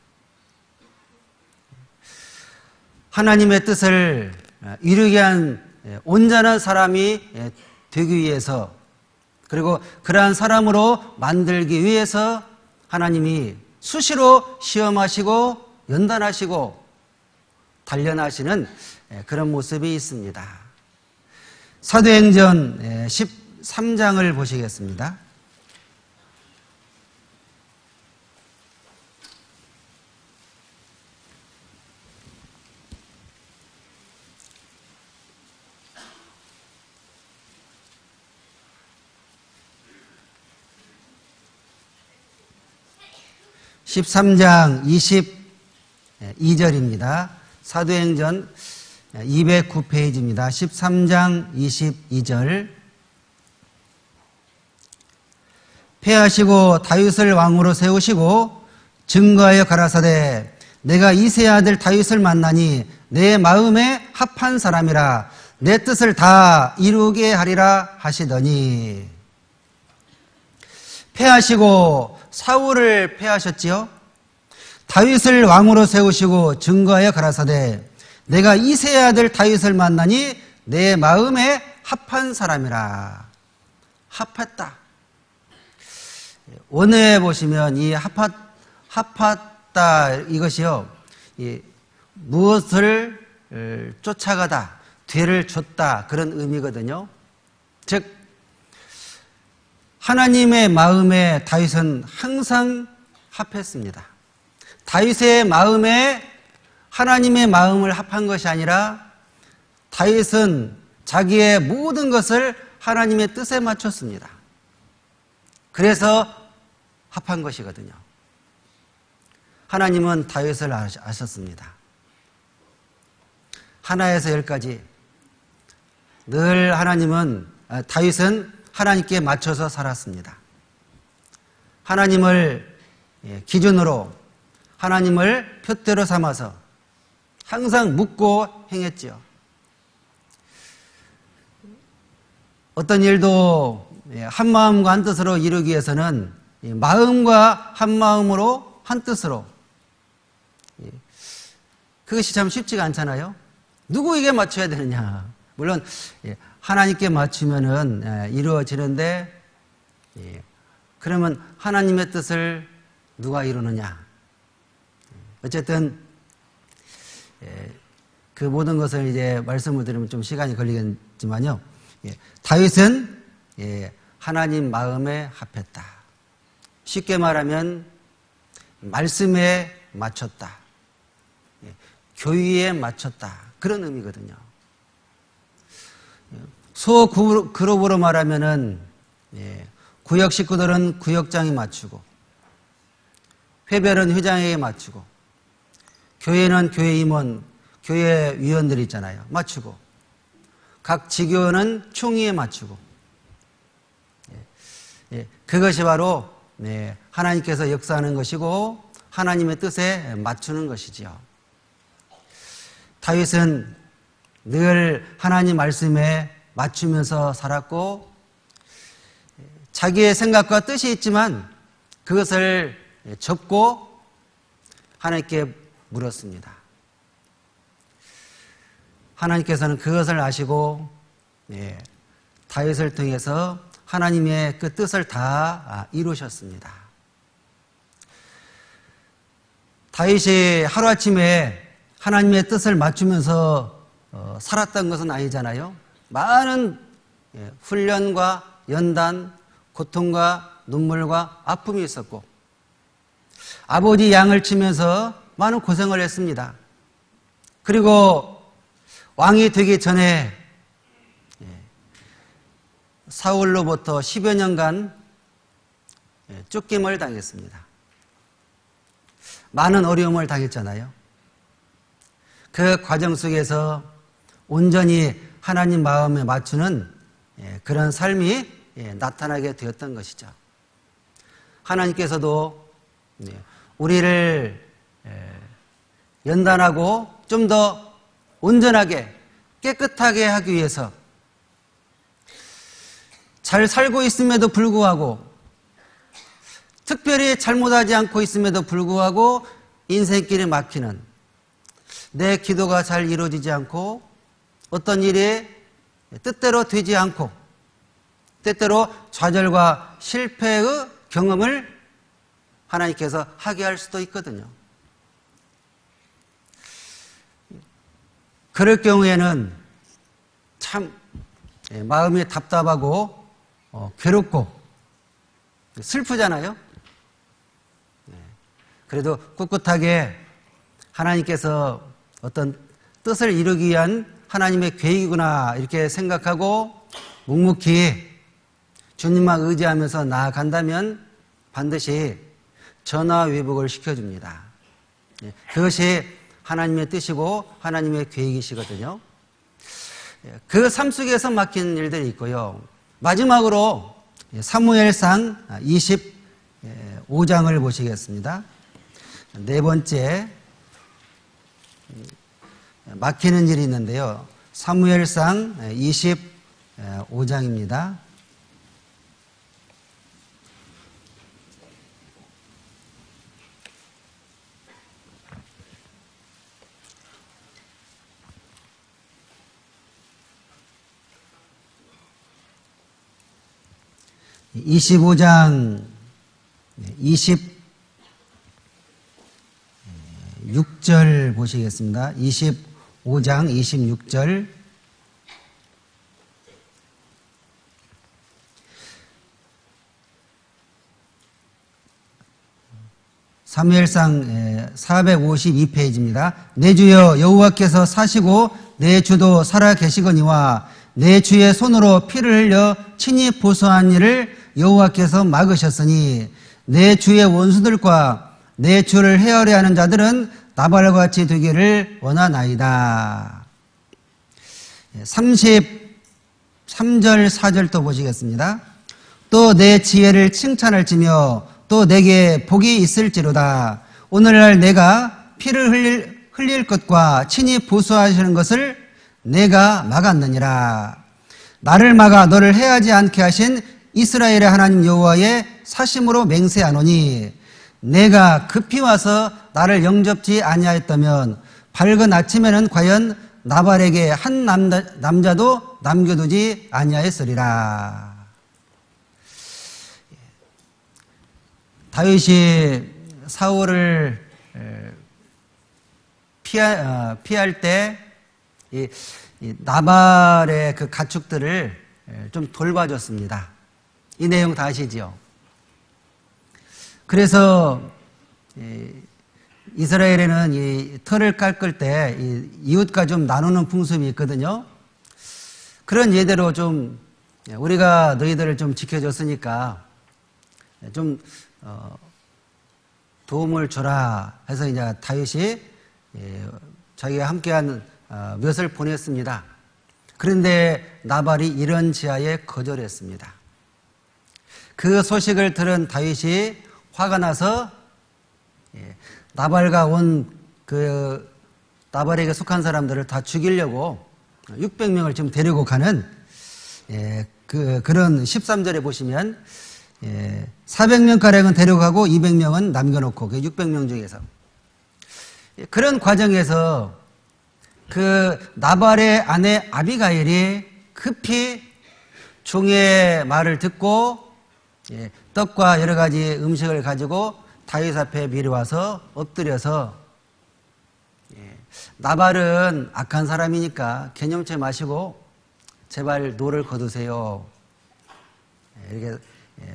하나님의 뜻을 이루게 한 온전한 사람이 되기 위해서, 그리고 그러한 사람으로 만들기 위해서 하나님이 수시로 시험하시고 연단하시고 단련하시는 그런 모습이 있습니다. 사도행전 13장을 보시겠습니다. (13장) 22절입니다. 사도행전 209페이지입니다. 13장 22절. 폐하시고 다윗을 왕으로 세우시고 증거하여 가라사대 내가 이새의 아들 다윗을 만나니 내 마음에 합한 사람이라 내 뜻을 다 이루게 하리라 하시더니, 폐하시고 사울을 폐하셨지요. 다윗을 왕으로 세우시고 증거하여 가라사대 내가 이새의 아들 다윗을 만나니 내 마음에 합한 사람이라. 합했다. 원어에 보시면 이 합했다 이것이요, 무엇을 쫓아가다, 뒤를 줬다, 그런 의미거든요. 즉 하나님의 마음에 다윗은 항상 합했습니다. 다윗의 마음에 하나님의 마음을 합한 것이 아니라 다윗은 자기의 모든 것을 하나님의 뜻에 맞췄습니다. 그래서 합한 것이거든요. 하나님은 다윗을 아셨습니다. 하나에서 열까지 늘 다윗은 하나님께 맞춰서 살았습니다. 하나님을 기준으로 하나님을 표대로 삼아서 항상 묻고 행했지요. 어떤 일도 한 마음과 한 뜻으로 이루기 위해서는 마음과 한 마음으로 한 뜻으로, 그것이 참 쉽지가 않잖아요. 누구에게 맞춰야 되느냐. 물론 하나님께 맞추면은 이루어지는데, 그러면 하나님의 뜻을 누가 이루느냐. 어쨌든 그 모든 것을 이제 말씀을 드리면 좀 시간이 걸리겠지만요. 다윗은 하나님 마음에 합했다. 쉽게 말하면 말씀에 맞췄다. 교의에 맞췄다. 그런 의미거든요. 소그룹으로 말하면은 구역 식구들은 구역장에 맞추고, 회별은 회장에게 맞추고, 교회는 교회 임원, 교회 위원들이 있잖아요. 맞추고, 각 지교는 총회에 맞추고, 그것이 바로 하나님께서 역사하는 것이고 하나님의 뜻에 맞추는 것이지요. 다윗은 늘 하나님 말씀에 맞추면서 살았고, 자기의 생각과 뜻이 있지만 그것을 접고 하나님께 물었습니다. 하나님께서는 그것을 아시고 다윗을 통해서 하나님의 그 뜻을 다 이루셨습니다. 다윗이 하루아침에 하나님의 뜻을 맞추면서 살았던 것은 아니잖아요. 많은 훈련과 연단, 고통과 눈물과 아픔이 있었고, 아버지 양을 치면서 많은 고생을 했습니다. 그리고 왕이 되기 전에 사울로부터 10여 년간 쫓김을 당했습니다. 많은 어려움을 당했잖아요. 그 과정 속에서 온전히 하나님 마음에 맞추는 그런 삶이 나타나게 되었던 것이죠. 하나님께서도 우리를 연단하고 좀 더 온전하게 깨끗하게 하기 위해서 잘 살고 있음에도 불구하고, 특별히 잘못하지 않고 있음에도 불구하고 인생길에 막히는, 내 기도가 잘 이루어지지 않고 어떤 일이 뜻대로 되지 않고 때때로 좌절과 실패의 경험을 하나님께서 하게 할 수도 있거든요. 그럴 경우에는 참 마음이 답답하고 괴롭고 슬프잖아요. 그래도 꿋꿋하게 하나님께서 어떤 뜻을 이루기 위한 하나님의 계획이구나 이렇게 생각하고 묵묵히 주님만 의지하면서 나아간다면 반드시 전화위복을 시켜줍니다. 그것이 하나님의 뜻이고 하나님의 계획이시거든요. 그 삶 속에서 막힌 일들이 있고요. 마지막으로 사무엘상 25장을 보시겠습니다. 네 번째 막히는 일이 있는데요. 사무엘상 25장입니다. (25장) 26절 보시겠습니다. 25장 26절. 사무엘상 452페이지입니다. 내 주여 여호와께서 사시고 내 주도 살아 계시거니와 내 주의 손으로 피를 흘려 친히 보수한 일을 여호와께서 막으셨으니 내 주의 원수들과 내 주를 헤아려 하는 자들은 나발과 같이 되기를 원하나이다. 33절 4절 또 보시겠습니다. 또 내 지혜를 칭찬할지며 또 내게 복이 있을지로다. 오늘날 내가 피를 흘릴 것과 친히 보수하시는 것을 내가 막았느니라. 나를 막아 너를 해하지 않게 하신 이스라엘의 하나님 여호와의 사심으로 맹세하노니 내가 급히 와서 나를 영접지 아니하였다면 밝은 아침에는 과연 나발에게 한 남자도 남겨두지 아니하였으리라. 다윗이 사울을 피할 때 이 나발의 그 가축들을 좀 돌봐줬습니다. 이 내용 다 아시죠? 그래서 이스라엘에는 이 터를 깎을 때 이웃과 좀 나누는 풍습이 있거든요. 그런 예대로 좀 우리가 너희들을 좀 지켜줬으니까 좀 도움을 줘라 해서 이제 다윗이 자기가 함께한 몇을 보냈습니다. 그런데 나발이 이런 제안에 거절했습니다. 그 소식을 들은 다윗이 화가 나서 나발과 온 그 나발에게 속한 사람들을 다 죽이려고 600명을 지금 데리고 가는 그런 13절에 보시면 400명가량은 데려가고 200명은 남겨놓고 그 600명 중에서 그런 과정에서 그 나발의 아내 아비가일이 급히 종의 말을 듣고 떡과 여러 가지 음식을 가지고 다윗 앞에 미리 와서 엎드려서 나발은 악한 사람이니까 개념치 마시고 제발 노를 거두세요. 이렇게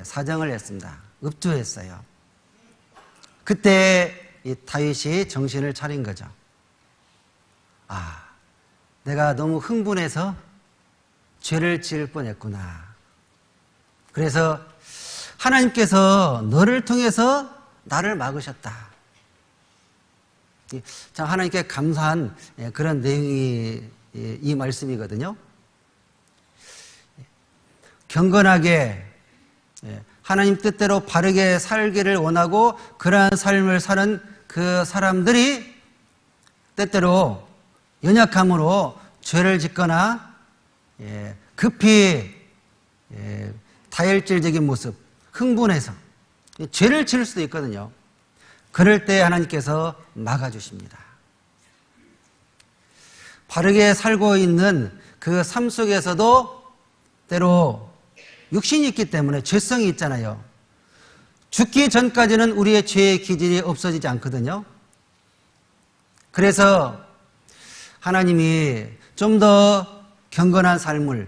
사정을 했습니다. 읍조했어요. 그때 이 다윗이 정신을 차린 거죠. 아, 내가 너무 흥분해서 죄를 지을 뻔했구나. 그래서 하나님께서 너를 통해서 나를 막으셨다. 참 하나님께 감사한 그런 내용이 이 말씀이거든요. 경건하게 하나님 뜻대로 바르게 살기를 원하고 그러한 삶을 사는 그 사람들이 때때로 연약함으로 죄를 짓거나 급히 다혈질적인 모습, 흥분해서 죄를 지을 수도 있거든요. 그럴 때 하나님께서 막아주십니다. 바르게 살고 있는 그 삶 속에서도 때로 육신이 있기 때문에 죄성이 있잖아요. 죽기 전까지는 우리의 죄의 기질이 없어지지 않거든요. 그래서 하나님이 좀 더 경건한 삶을,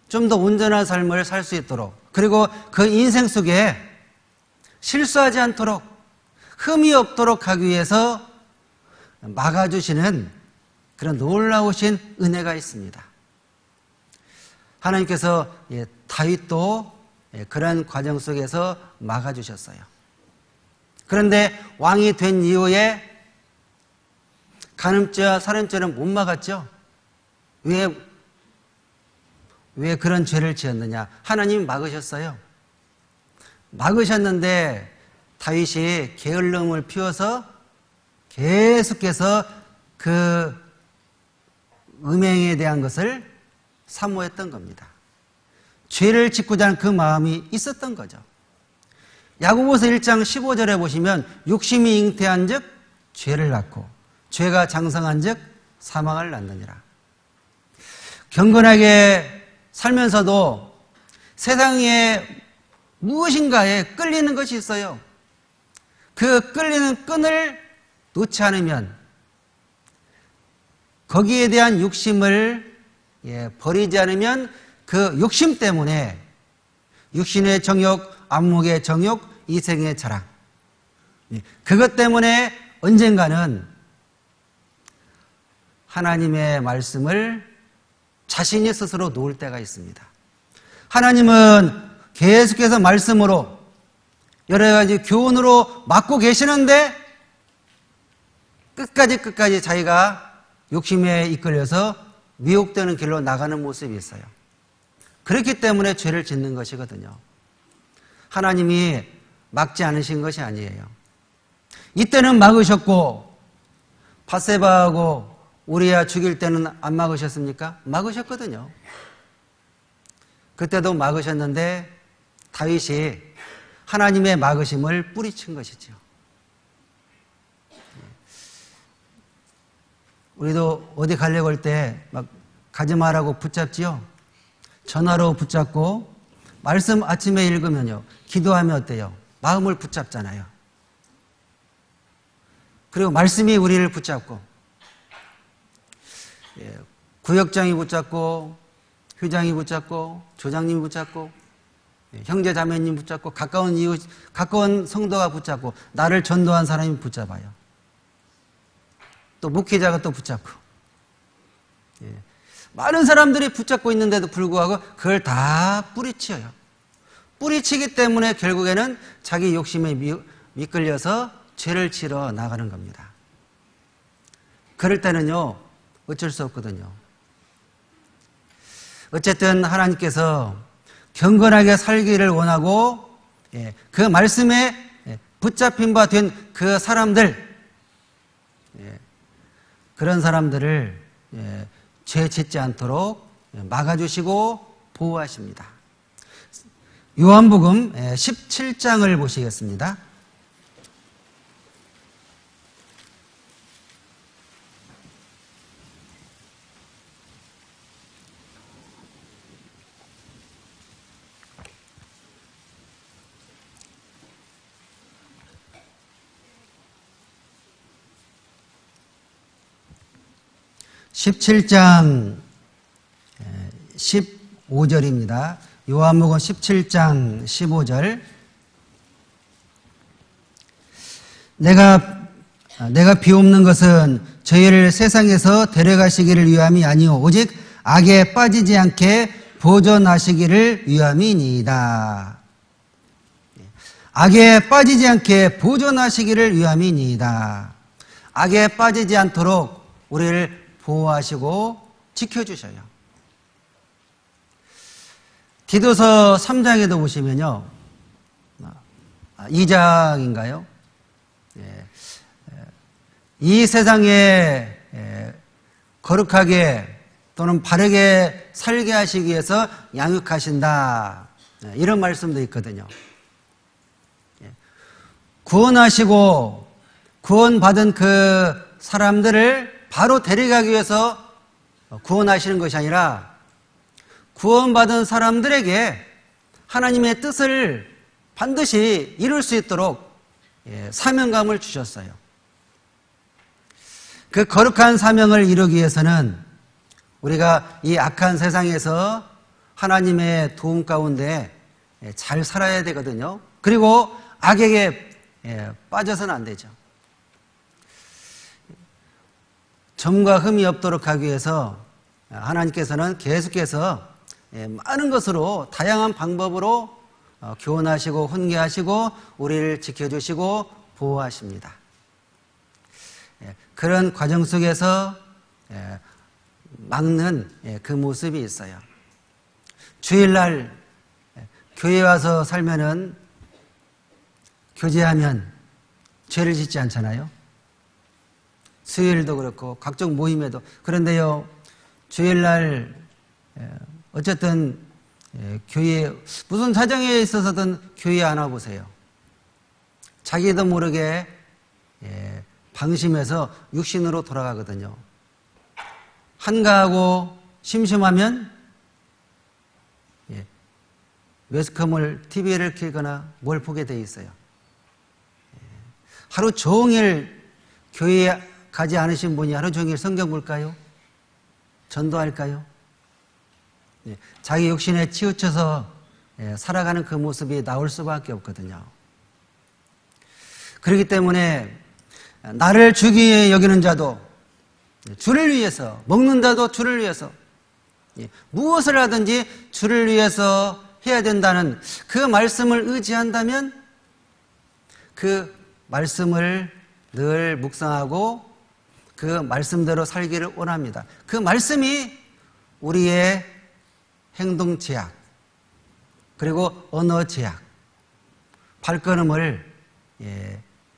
좀 더 온전한 삶을 살 수 있도록, 그리고 그 인생 속에 실수하지 않도록, 흠이 없도록 하기 위해서 막아주시는 그런 놀라우신 은혜가 있습니다. 하나님께서 다윗도 그런 과정 속에서 막아주셨어요. 그런데 왕이 된 이후에 간음죄와 살인죄는 못 막았죠. 왜 그런 죄를 지었느냐? 하나님이 막으셨어요. 막으셨는데 다윗이 게을름을 피워서 계속해서 그 음행에 대한 것을 사모했던 겁니다. 죄를 짓고자 하는 그 마음이 있었던 거죠. 야고보서 1장 15절에 보시면 육심이 잉태한 즉 죄를 낳고 죄가 장성한 즉 사망을 낳느니라. 경건하게 살면서도 세상에 무엇인가에 끌리는 것이 있어요. 그 끌리는 끈을 놓지 않으면 거기에 대한 욕심을 버리지 않으면 그 욕심 때문에 육신의 정욕, 안목의 정욕, 이생의 자랑, 그것 때문에 언젠가는 하나님의 말씀을 자신이 스스로 놓을 때가 있습니다. 하나님은 계속해서 말씀으로 여러 가지 교훈으로 막고 계시는데 끝까지 자기가 욕심에 이끌려서 미혹되는 길로 나가는 모습이 있어요. 그렇기 때문에 죄를 짓는 것이거든요. 하나님이 막지 않으신 것이 아니에요. 이때는 막으셨고 밧세바하고 우리야 죽일 때는 안 막으셨습니까? 막으셨거든요. 그때도 막으셨는데 다윗이 하나님의 막으심을 뿌리친 것이죠. 우리도 어디 가려고 할 때 막 가지 말라고 붙잡지요. 전화로 붙잡고 말씀 아침에 읽으면요. 기도하면 어때요? 마음을 붙잡잖아요. 그리고 말씀이 우리를 붙잡고 구역장이 붙잡고 회장이 붙잡고 조장님이 붙잡고 형제 자매님 붙잡고 가까운 이웃 가까운 성도가 붙잡고 나를 전도한 사람이 붙잡아요. 또 목회자가 또 붙잡고 많은 사람들이 붙잡고 있는데도 불구하고 그걸 다 뿌리치어요. 뿌리치기 때문에 결국에는 자기 욕심에 미끌려서 죄를 지러 나가는 겁니다. 그럴 때는요 어쩔 수 없거든요. 어쨌든 하나님께서 경건하게 살기를 원하고 그 말씀에 붙잡힌 바 된 그 사람들 그런 사람들을 죄 짓지 않도록 막아주시고 보호하십니다. 요한복음 17장을 보시겠습니다. (17장) 15절입니다. 요한복음 17장 15절. 내가 비옵는 것은 저희를 세상에서 데려가시기를 위함이 아니요 오직 악에 빠지지 않게 보존하시기를 위함이니이다. 악에 빠지지 않게 보존하시기를 위함이니이다. 악에 빠지지 않도록 우리를 보호하시고 지켜주셔요. 디도서 3장에도 보시면요. 2장인가요? 이 세상에 거룩하게 또는 바르게 살게 하시기 위해서 양육하신다. 이런 말씀도 있거든요. 구원하시고 구원받은 그 사람들을 바로 데려가기 위해서 구원하시는 것이 아니라 구원받은 사람들에게 하나님의 뜻을 반드시 이룰 수 있도록 사명감을 주셨어요. 그 거룩한 사명을 이루기 위해서는 우리가 이 악한 세상에서 하나님의 도움 가운데 잘 살아야 되거든요. 그리고 악에게 빠져서는 안 되죠. 점과 흠이 없도록 하기 위해서 하나님께서는 계속해서 많은 것으로 다양한 방법으로 교훈하시고 훈계하시고 우리를 지켜주시고 보호하십니다. 그런 과정 속에서 막는 그 모습이 있어요. 주일날 교회 와서 살면은 교제하면 죄를 짓지 않잖아요. 수요일도 그렇고 각종 모임에도. 그런데요, 주일날 어쨌든 교회에 무슨 사정에 있어서든 교회에 안 와보세요. 자기도 모르게 방심해서 육신으로 돌아가거든요. 한가하고 심심하면 매스컴을 TV를 켜거나 뭘 보게 돼 있어요. 하루 종일 교회에 가지 않으신 분이 하루 종일 성경 볼까요? 전도할까요? 자기 욕심에 치우쳐서 살아가는 그 모습이 나올 수밖에 없거든요. 그렇기 때문에 나를 주기에 여기는 자도 주를 위해서, 먹는 자도 주를 위해서, 무엇을 하든지 주를 위해서 해야 된다는 그 말씀을 의지한다면 그 말씀을 늘 묵상하고 그 말씀대로 살기를 원합니다. 그 말씀이 우리의 행동 제약, 그리고 언어 제약, 발걸음을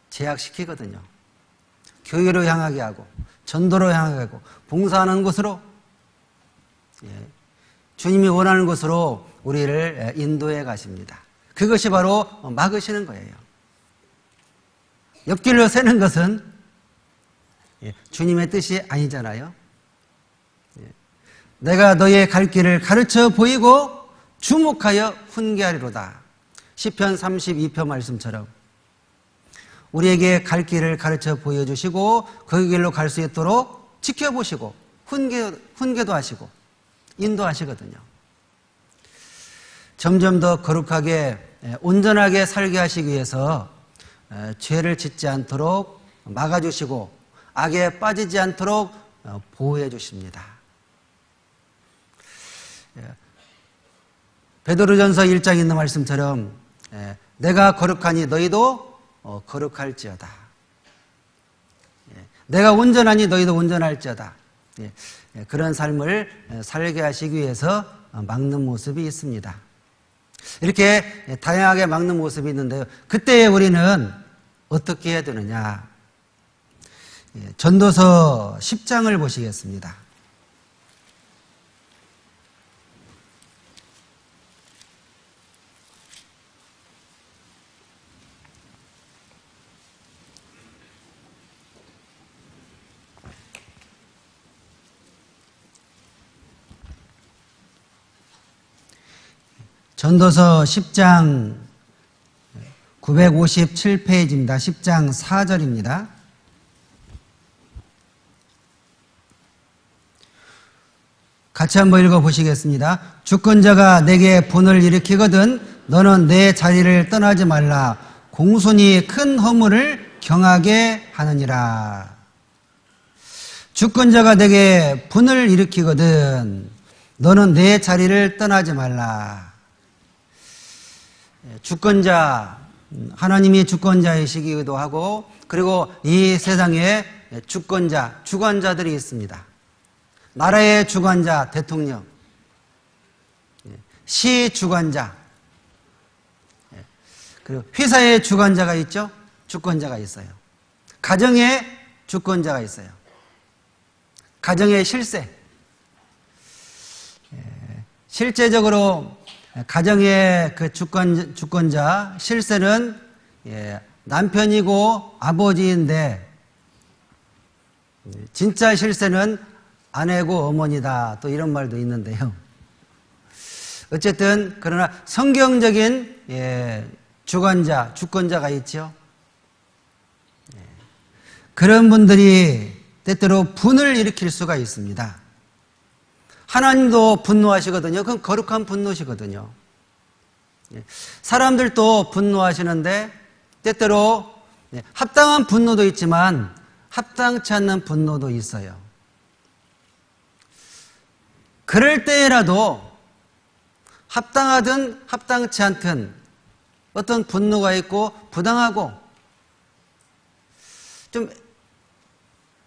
제약시키거든요. 교회로 향하게 하고 전도로 향하게 하고 봉사하는 곳으로 주님이 원하는 곳으로 우리를 인도해 가십니다. 그것이 바로 막으시는 거예요. 옆길로 새는 것은 주님의 뜻이 아니잖아요. 내가 너의 갈 길을 가르쳐 보이고 주목하여 훈계하리로다. 시편 32편 말씀처럼 우리에게 갈 길을 가르쳐 보여주시고 그 길로 갈 수 있도록 지켜보시고 훈계도 하시고 인도하시거든요. 점점 더 거룩하게 온전하게 살게 하시기 위해서 죄를 짓지 않도록 막아주시고 악에 빠지지 않도록 보호해 주십니다. 베드로전서 1장에 있는 말씀처럼 내가 거룩하니 너희도 거룩할지어다. 내가 온전하니 너희도 온전할지어다. 그런 삶을 살게 하시기 위해서 막는 모습이 있습니다. 이렇게 다양하게 막는 모습이 있는데요. 그때 우리는 어떻게 해야 되느냐? 전도서 10장을 보시겠습니다. 전도서 10장 957페이지입니다. 10장 4절입니다. 같이 한번 읽어보시겠습니다. 주권자가 내게 분을 일으키거든 너는 내 자리를 떠나지 말라. 공손히 큰 허물을 경하게 하느니라. 주권자가 내게 분을 일으키거든 너는 내 자리를 떠나지 말라. 주권자, 하나님이 주권자이시기도 하고 그리고 이 세상에 주권자, 주관자들이 있습니다. 나라의 주관자, 대통령, 시 주관자, 그리고 회사의 주관자가 있죠. 주권자가 있어요. 가정의 주권자가 있어요. 가정의 실세. 실제적으로 가정의 그 주권자, 실세는 남편이고 아버지인데 진짜 실세는 아내고 어머니다. 또 이런 말도 있는데요. 어쨌든 그러나 성경적인 주관자, 주권자가 있죠. 그런 분들이 때때로 분을 일으킬 수가 있습니다. 하나님도 분노하시거든요. 그건 거룩한 분노시거든요. 사람들도 분노하시는데 때때로 합당한 분노도 있지만 합당치 않는 분노도 있어요. 그럴 때라도 합당하든 합당치 않든 어떤 분노가 있고 부당하고 좀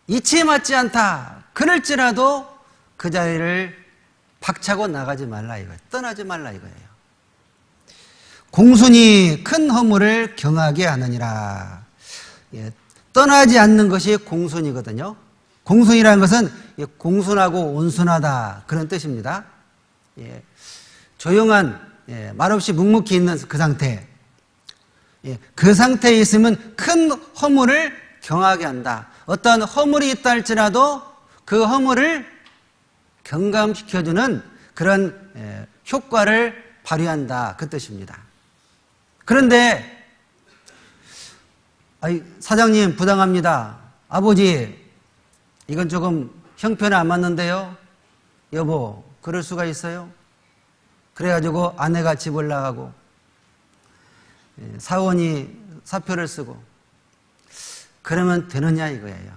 이치에 맞지 않다. 그럴지라도 그 자리를 박차고 나가지 말라 이거예요. 떠나지 말라 이거예요. 공손히 큰 허물을 경하게 하느니라. 떠나지 않는 것이 공손이거든요. 공손이라는 것은 공손하고 온순하다 그런 뜻입니다. 조용한 말없이 묵묵히 있는 그 상태. 그 상태에 있으면 큰 허물을 경하게 한다. 어떤 허물이 있다 할지라도 그 허물을 경감시켜주는 그런 효과를 발휘한다 그 뜻입니다. 그런데 사장님 부당합니다. 아버지 이건 조금 형편에 안 맞는데요. 여보 그럴 수가 있어요? 그래가지고 아내가 집을 나가고 사원이 사표를 쓰고 그러면 되느냐 이거예요.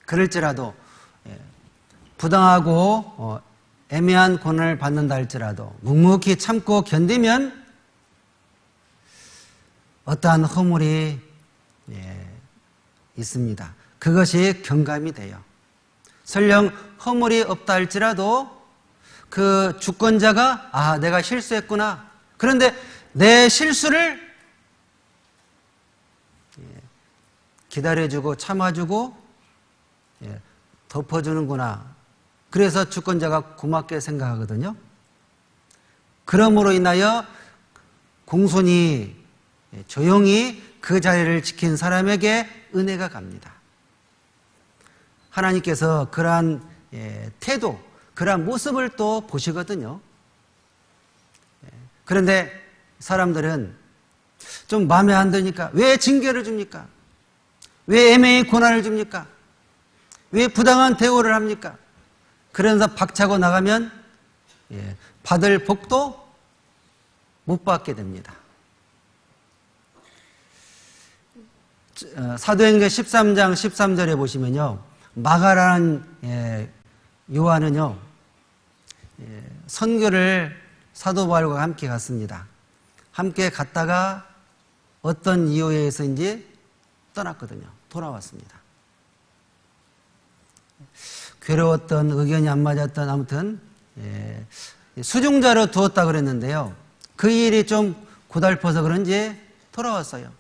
그럴지라도 부당하고 애매한 고난을 받는다 할지라도 묵묵히 참고 견디면 어떠한 허물이 있습니다. 그것이 경감이 돼요. 설령 허물이 없다 할지라도 그 주권자가 내가 실수했구나. 그런데 내 실수를 기다려주고 참아주고 덮어주는구나. 그래서 주권자가 고맙게 생각하거든요. 그러므로 인하여 공손히 조용히 그 자리를 지킨 사람에게 은혜가 갑니다. 하나님께서 그러한 태도, 그러한 모습을 또 보시거든요. 그런데 사람들은 좀 마음에 안 드니까 왜 징계를 줍니까? 왜 애매히 고난을 줍니까? 왜 부당한 대우를 합니까? 그러면서 박차고 나가면 받을 복도 못 받게 됩니다. 사도행전 13장 13절에 보시면요, 마가라는 요한은요 선교를 사도 바울과 함께 갔습니다. 함께 갔다가 어떤 이유에 의해서인지 떠났거든요. 돌아왔습니다. 괴로웠던, 의견이 안 맞았던, 아무튼 수중자로 두었다 그랬는데요, 그 일이 좀 고달퍼서 그런지 돌아왔어요.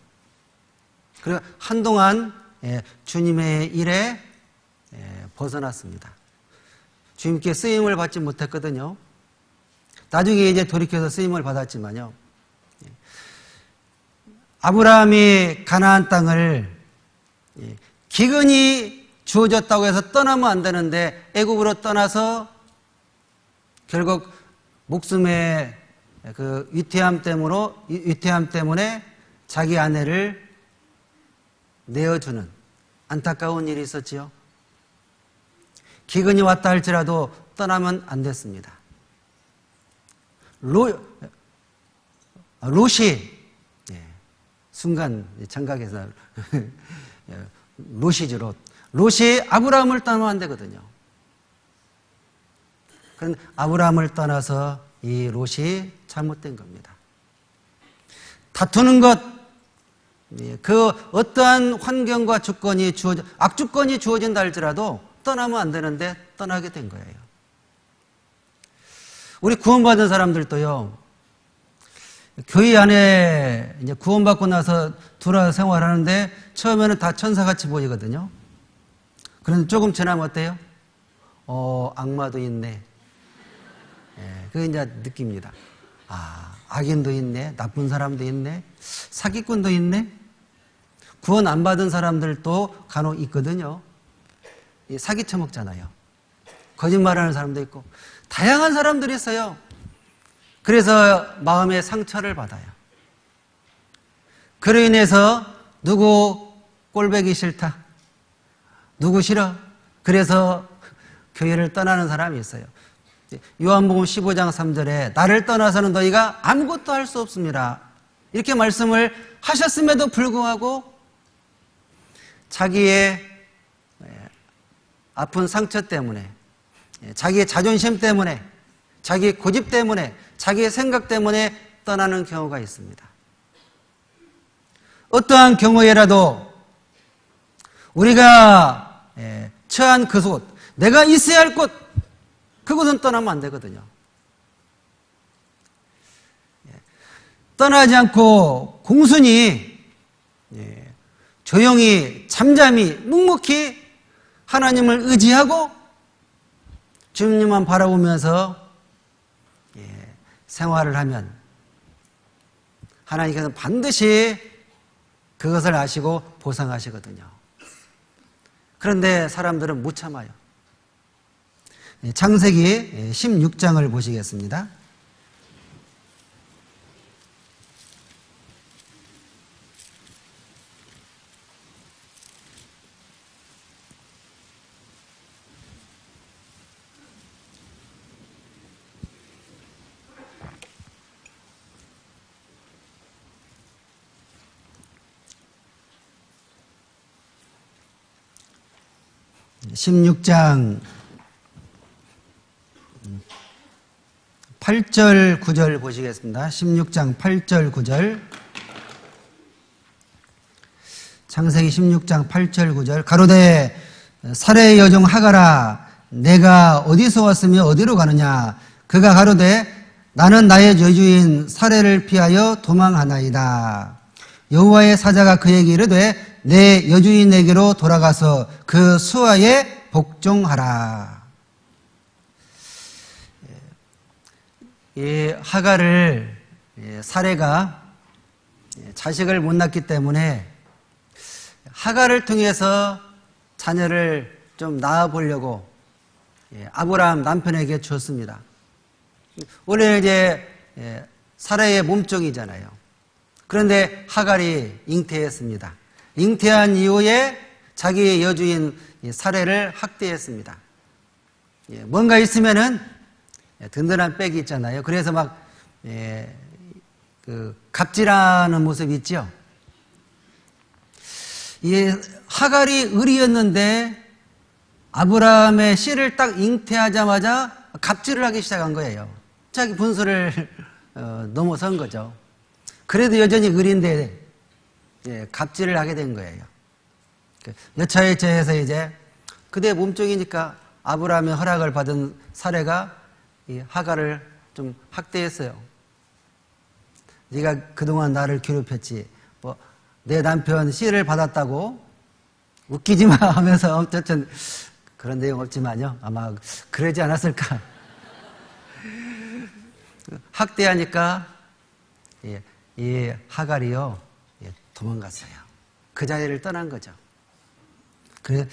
그리고 한동안 주님의 일에 벗어났습니다. 주님께 쓰임을 받지 못했거든요. 나중에 이제 돌이켜서 쓰임을 받았지만요, 아브라함이 가나안 땅을 기근이 주어졌다고 해서 떠나면 안 되는데 애국으로 떠나서 결국 목숨의 그 위태함 때문에 자기 아내를 내어주는 안타까운 일이 있었지요. 기근이 왔다 할지라도 떠나면 안 됐습니다. 롯이 순간 청각에서 롯이죠, 롯. 롯이 아브라함을 떠나면 안 되거든요. 그런데 아브라함을 떠나서 이 롯이 잘못된 겁니다. 다투는 것, 그 어떠한 환경과 주권이 악주권이 주어진다 할지라도 떠나면 안 되는데 떠나게 된 거예요. 우리 구원받은 사람들도요, 교회 안에 이제 구원받고 나서 들어와서 생활하는데 처음에는 다 천사같이 보이거든요. 그런데 조금 지나면 어때요? 악마도 있네. 그게 이제 느낍니다. 악인도 있네. 나쁜 사람도 있네. 사기꾼도 있네. 구원 안 받은 사람들도 간혹 있거든요. 사기 쳐먹잖아요. 거짓말하는 사람도 있고 다양한 사람들이 있어요. 그래서 마음의 상처를 받아요. 그로 인해서 누구 꼴보기 싫다, 누구 싫어, 그래서 교회를 떠나는 사람이 있어요. 요한복음 15장 3절에 나를 떠나서는 너희가 아무것도 할 수 없습니다, 이렇게 말씀을 하셨음에도 불구하고 자기의 아픈 상처 때문에, 자기의 자존심 때문에, 자기의 고집 때문에, 자기의 생각 때문에 떠나는 경우가 있습니다. 어떠한 경우에라도 우리가 처한 그곳, 내가 있어야 할 곳, 그곳은 떠나면 안 되거든요. 떠나지 않고 공순히 조용히 잠잠히 묵묵히 하나님을 의지하고 주님만 바라보면서 생활을 하면 하나님께서는 반드시 그것을 아시고 보상하시거든요. 그런데 사람들은 못 참아요. 창세기 16장을 보시겠습니다. (16장) 8절 9절 보시겠습니다. 16장 8절 9절. 창세기 16장 8절 9절. 가로되 사레의 여종 하가라, 내가 어디서 왔으며 어디로 가느냐? 그가 가로되 나는 나의 여주인 사례를 피하여 도망하나이다. 여호와의 사자가 그에게 이르되 내 여주인에게로 돌아가서 그 수하에 복종하라. 이 하갈을 사례가 자식을 못 낳기 때문에 하갈을 통해서 자녀를 좀 낳아보려고 아브라함 남편에게 주었습니다. 원래 이제 사라의 몸종이잖아요. 그런데 하갈이 잉태했습니다. 잉태한 이후에 자기의 여주인 사례를 학대했습니다. 뭔가 있으면은 든든한 백이 있잖아요. 그래서 막 갑질하는 모습이 있죠. 이 하갈이 을이었는데 아브라함의 씨를 딱 잉태하자마자 갑질을 하기 시작한 거예요. 자기 분수를 넘어선 거죠. 그래도 여전히 을인데 갑질을 하게 된 거예요. 여차여차해서 이제 그대 몸종이니까 아브라함의 허락을 받은 사례가 이 하갈을 좀 학대했어요. 네가 그동안 나를 괴롭혔지. 뭐 내 남편 씨를 받았다고 웃기지 마 하면서 어쨌든 그런 내용 없지만요. 아마 그러지 않았을까. 학대하니까 이 하갈이요 도망갔어요. 그 자리를 떠난 거죠. 그래서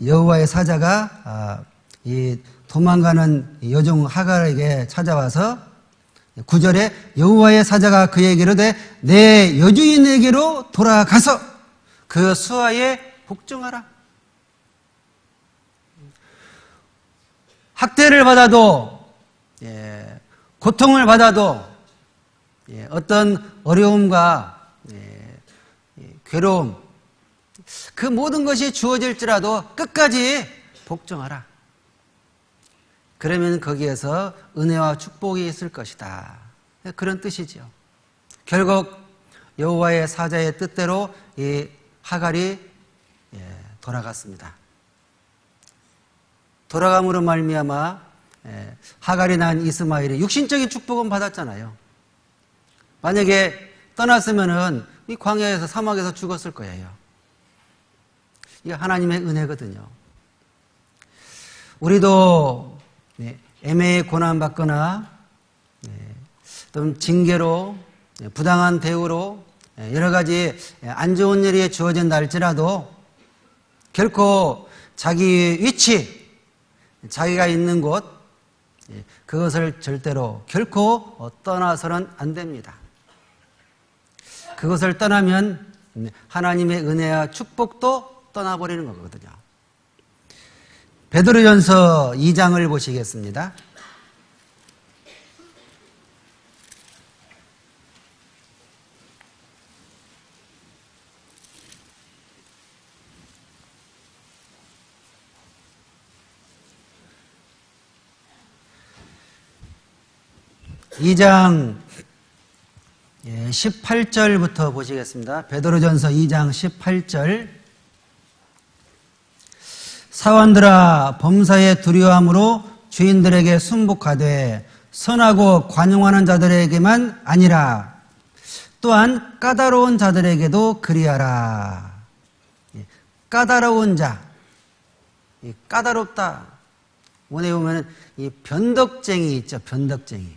여호와의 사자가 이 도망가는 여종 하갈에게 찾아와서 9절에 여호와의 사자가 그에게 이르되 내 여주인에게로 돌아가서 그 수하에 복종하라. 학대를 받아도 고통을 받아도 어떤 어려움과 괴로움 그 모든 것이 주어질지라도 끝까지 복종하라. 그러면 거기에서 은혜와 축복이 있을 것이다. 그런 뜻이죠. 결국 여호와의 사자의 뜻대로 이 하갈이 돌아갔습니다. 돌아감으로 말미암아 하갈이 낳은 이스마엘이 육신적인 축복은 받았잖아요. 만약에 떠났으면은 이 광야에서 사막에서 죽었을 거예요. 이게 하나님의 은혜거든요. 우리도 애매히 고난받거나 또 징계로 부당한 대우로 여러 가지 안 좋은 일이 주어진다 할지라도 결코 자기 위치, 자기가 있는 곳 그것을 절대로 결코 떠나서는 안 됩니다. 그것을 떠나면 하나님의 은혜와 축복도 떠나버리는 거거든요. 베드로전서 2장을 보시겠습니다. (2장) 18절부터 보시겠습니다. 베드로전서 2장 18절 사원들아 범사에 두려움으로 주인들에게 순복하되 선하고 관용하는 자들에게만 아니라 또한 까다로운 자들에게도 그리하라. 까다로운 자, 까다롭다. 원에 보면 이 변덕쟁이 있죠. 변덕쟁이.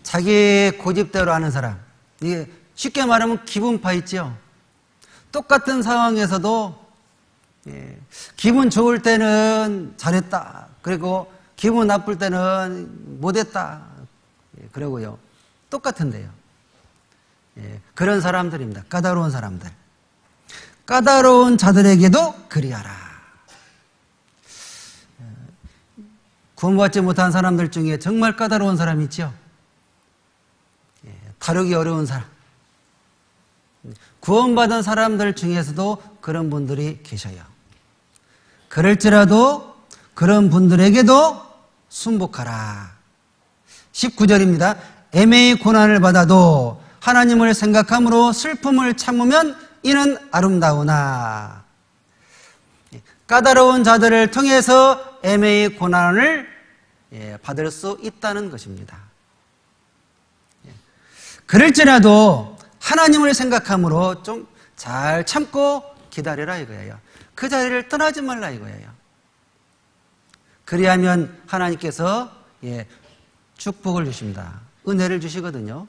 자기 고집대로 하는 사람. 이게 쉽게 말하면 기분파 있죠. 똑같은 상황에서도 기분 좋을 때는 잘했다. 그리고 기분 나쁠 때는 못했다. 그러고요. 똑같은데요. 그런 사람들입니다. 까다로운 사람들. 까다로운 자들에게도 그리하라. 구원받지 못한 사람들 중에 정말 까다로운 사람이 있죠. 다루기 어려운 사람. 구원받은 사람들 중에서도 그런 분들이 계셔요. 그럴지라도 그런 분들에게도 순복하라. 19절입니다. 애매히 고난을 받아도 하나님을 생각함으로 슬픔을 참으면 이는 아름다우나. 까다로운 자들을 통해서 애매히 고난을 받을 수 있다는 것입니다. 그럴지라도 하나님을 생각함으로 좀 잘 참고 기다리라 이거예요. 그 자리를 떠나지 말라 이거예요. 그리하면 하나님께서 축복을 주십니다. 은혜를 주시거든요.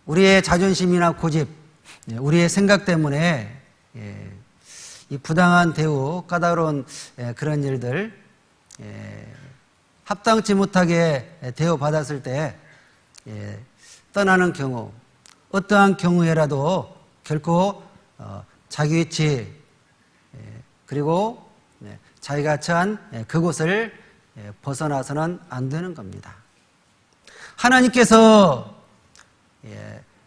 우리의 자존심이나 고집, 우리의 생각 때문에 이 부당한 대우, 까다로운 그런 일들, 합당치 못하게 대우받았을 때 떠나는 경우, 어떠한 경우에라도 결코 자기 위치 그리고 자기가 처한 그곳을 벗어나서는 안 되는 겁니다. 하나님께서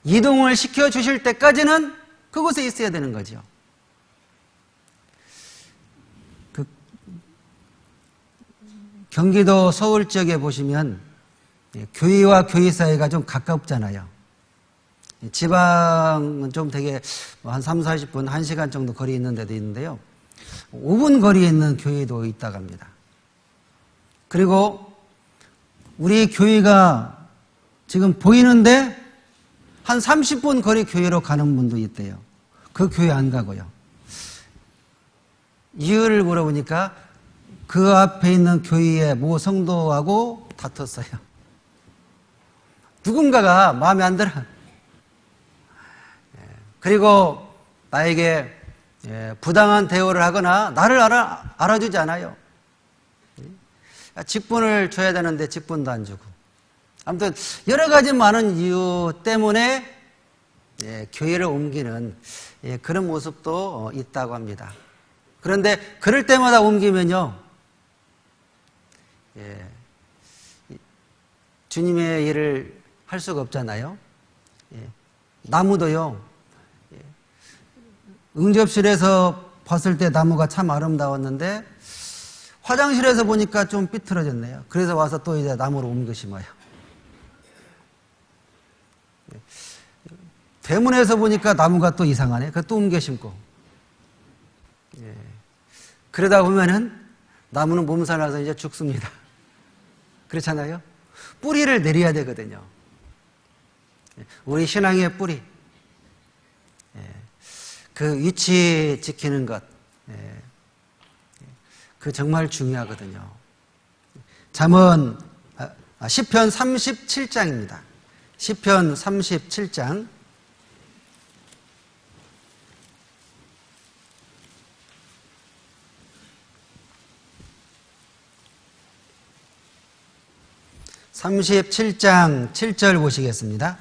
이동을 시켜주실 때까지는 그곳에 있어야 되는 거죠. 경기도 서울 지역에 보시면 교회와 교회 사이가 좀 가깝잖아요. 지방은 좀 되게 한 3, 40분, 1시간 정도 거리에 있는 데도 있는데요. 5분 거리에 있는 교회도 있다고 합니다. 그리고 우리 교회가 지금 보이는데 한 30분 거리 교회로 가는 분도 있대요. 그 교회 안 가고요. 이유를 물어보니까 그 앞에 있는 교회의 모 성도하고 다퉜어요. 누군가가 마음에 안 들어. 그리고 나에게 부당한 대우를 하거나 나를 알아주지 않아요. 직분을 줘야 되는데 직분도 안 주고. 아무튼 여러 가지 많은 이유 때문에 교회를 옮기는 그런 모습도 있다고 합니다. 그런데 그럴 때마다 옮기면요, 주님의 일을 할 수가 없잖아요. 나무도요, 응접실에서 봤을 때 나무가 참 아름다웠는데 화장실에서 보니까 좀 삐뚤어졌네요. 그래서 와서 또 이제 나무로 옮겨 심어요. 대문에서 보니까 나무가 또 이상하네. 그래서 또 옮겨 심고. 그러다 보면은 나무는 몸살나서 이제 죽습니다. 그렇잖아요? 뿌리를 내려야 되거든요. 우리 신앙의 뿌리. 그 위치 지키는 것. 그 정말 중요하거든요. 잠언 시편 37장입니다. 시편 37장 37장 7절 보시겠습니다.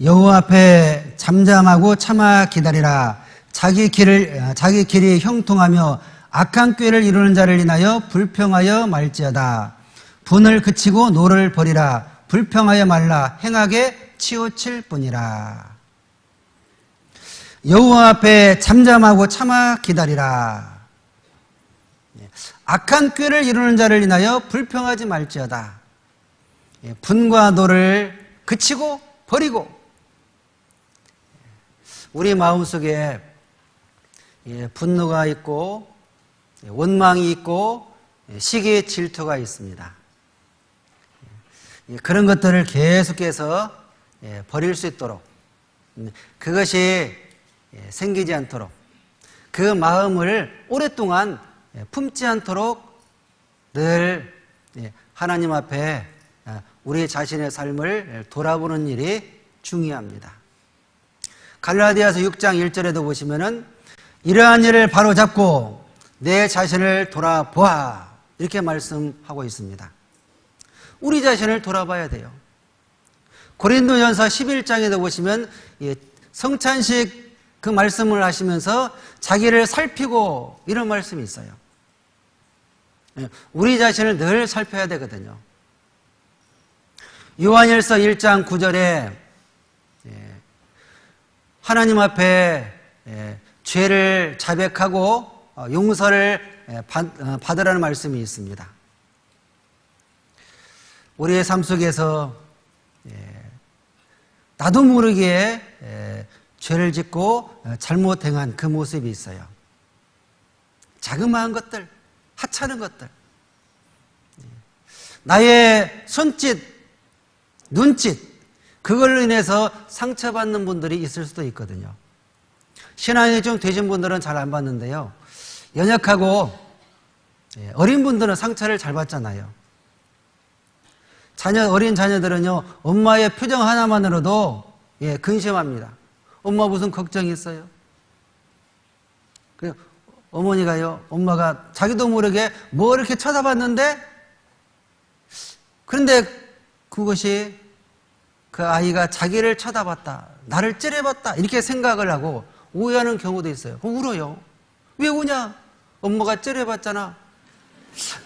여호와 앞에 잠잠하고 참아 기다리라. 자기 길이 형통하며 악한 꾀를 이루는 자를 인하여 불평하여 말지어다. 분을 그치고 노를 버리라. 불평하여 말라. 행하게 치우칠 뿐이라. 여호와 앞에 잠잠하고 참아 기다리라. 악한 꾀를 이루는 자를 인하여 불평하지 말지어다. 분과 노를 그치고 버리고. 우리 마음속에 분노가 있고 원망이 있고 시기 질투가 있습니다. 그런 것들을 계속해서 버릴 수 있도록, 그것이 생기지 않도록, 그 마음을 오랫동안 품지 않도록 늘 하나님 앞에 우리 자신의 삶을 돌아보는 일이 중요합니다. 갈라디아서 6장 1절에도 보시면은 이러한 일을 바로잡고 내 자신을 돌아보아, 이렇게 말씀하고 있습니다. 우리 자신을 돌아봐야 돼요. 고린도전서 11장에도 보시면 성찬식 그 말씀을 하시면서 자기를 살피고, 이런 말씀이 있어요. 우리 자신을 늘 살펴야 되거든요. 요한일서 1장 9절에 하나님 앞에 죄를 자백하고 용서를 받으라는 말씀이 있습니다. 우리의 삶 속에서 나도 모르게 죄를 짓고 잘못 행한 그 모습이 있어요. 자그마한 것들, 하찮은 것들, 나의 손짓, 눈짓, 그걸로 인해서 상처받는 분들이 있을 수도 있거든요. 신앙이 좀 되신 분들은 잘 안 받는데요, 연약하고 어린 분들은 상처를 잘 받잖아요. 어린 자녀들은요, 엄마의 표정 하나만으로도 근심합니다. 엄마 무슨 걱정이 있어요? 어머니가요, 엄마가 자기도 모르게 뭐 이렇게 쳐다봤는데, 그런데 그것이 그 아이가 자기를 쳐다봤다, 나를 찌려봤다, 이렇게 생각을 하고 오해하는 경우도 있어요. 울어요. 왜 우냐? 엄마가 찌려봤잖아.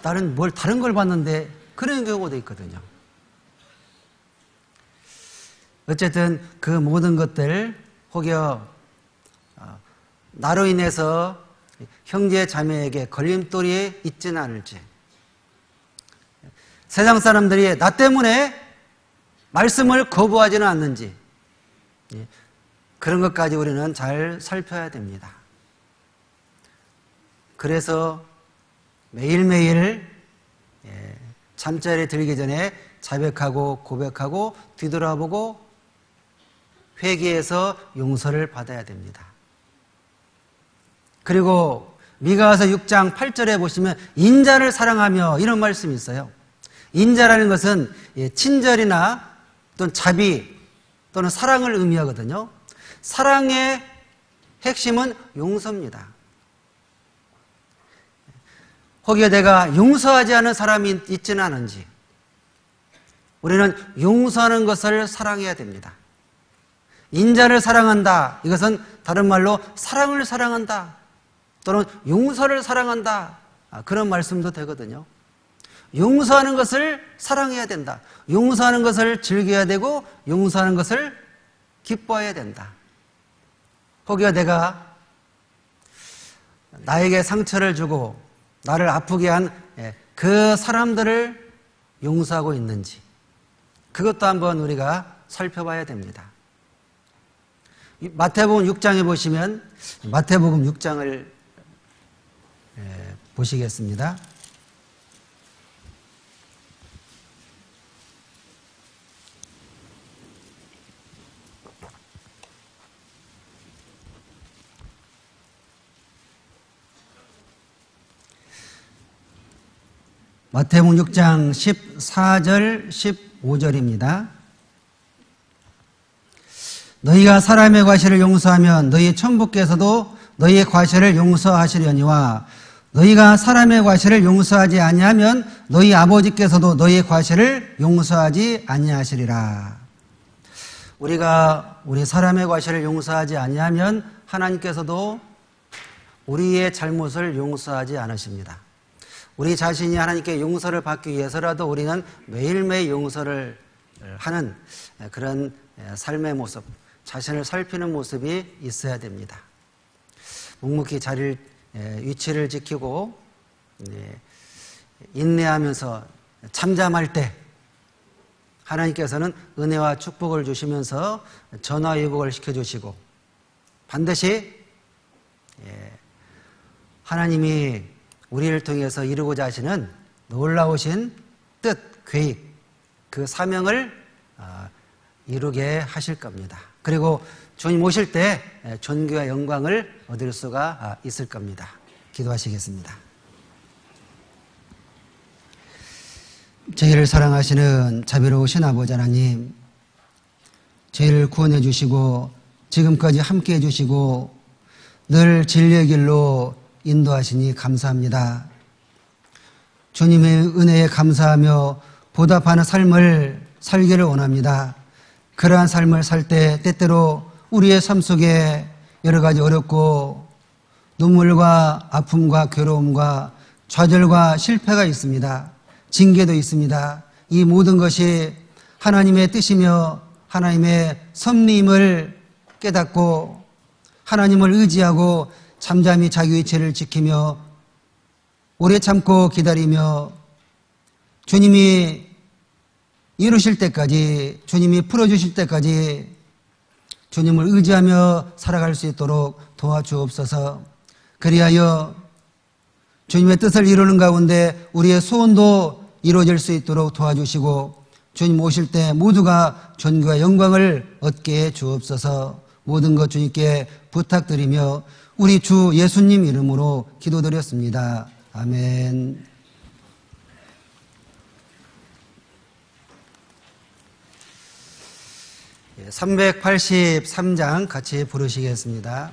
나는 뭘 다른 걸 봤는데, 그런 경우도 있거든요. 어쨌든 그 모든 것들, 혹여 나로 인해서 형제 자매에게 걸림돌이 있지는 않을지, 세상 사람들이 나 때문에 말씀을 거부하지는 않는지, 그런 것까지 우리는 잘 살펴야 됩니다. 그래서 매일매일 잠자리에 들기 전에 자백하고 고백하고 뒤돌아보고 회개해서 용서를 받아야 됩니다. 그리고 미가서 6장 8절에 보시면 인자를 사랑하며, 이런 말씀이 있어요. 인자라는 것은 친절이나 또는 자비 또는 사랑을 의미하거든요. 사랑의 핵심은 용서입니다. 혹여 내가 용서하지 않은 사람이 있지는 않은지, 우리는 용서하는 것을 사랑해야 됩니다. 인자를 사랑한다, 이것은 다른 말로 사랑을 사랑한다 또는 용서를 사랑한다, 그런 말씀도 되거든요. 용서하는 것을 사랑해야 된다. 용서하는 것을 즐겨야 되고 용서하는 것을 기뻐해야 된다. 혹여 내가 나에게 상처를 주고 나를 아프게 한 그 사람들을 용서하고 있는지, 그것도 한번 우리가 살펴봐야 됩니다. 마태복음 6장에 보시면, 마태복음 6장을 보시겠습니다. 마태복음 6장 14절 15절입니다. 너희가 사람의 과실을 용서하면 너희 천부께서도 너희의 과실을 용서하시려니와 너희가 사람의 과실을 용서하지 아니하면 너희 아버지께서도 너희의 과실을 용서하지 아니하시리라. 우리 사람의 과실을 용서하지 아니하면 하나님께서도 우리의 잘못을 용서하지 않으십니다. 우리 자신이 하나님께 용서를 받기 위해서라도 우리는 매일매일 용서를 하는 그런 삶의 모습, 자신을 살피는 모습이 있어야 됩니다. 묵묵히 위치를 지키고 인내하면서 잠잠할 때 하나님께서는 은혜와 축복을 주시면서 전화위복을 시켜주시고, 반드시 하나님이 우리를 통해서 이루고자 하시는 놀라우신 뜻, 계획, 그 사명을 이루게 하실 겁니다. 그리고 주님 오실 때 존귀와 영광을 얻을 수가 있을 겁니다. 기도하시겠습니다. 저희를 사랑하시는 자비로우신 아버지 하나님, 저희를 구원해 주시고 지금까지 함께 해 주시고 늘 진리의 길로 인도하시니 감사합니다. 주님의 은혜에 감사하며 보답하는 삶을 살기를 원합니다. 그러한 삶을 살 때 때때로 우리의 삶 속에 여러 가지 어렵고 눈물과 아픔과 괴로움과 좌절과 실패가 있습니다. 징계도 있습니다. 이 모든 것이 하나님의 뜻이며 하나님의 섭리임을 깨닫고 하나님을 의지하고 잠잠히 자기 위치를 지키며 오래 참고 기다리며 주님이 이루실 때까지, 주님이 풀어주실 때까지 주님을 의지하며 살아갈 수 있도록 도와주옵소서. 그리하여 주님의 뜻을 이루는 가운데 우리의 소원도 이루어질 수 있도록 도와주시고 주님 오실 때 모두가 존귀와 영광을 얻게 해 주옵소서. 모든 것 주님께 부탁드리며 우리 주 예수님 이름으로 기도드렸습니다. 아멘. 383장 같이 부르시겠습니다.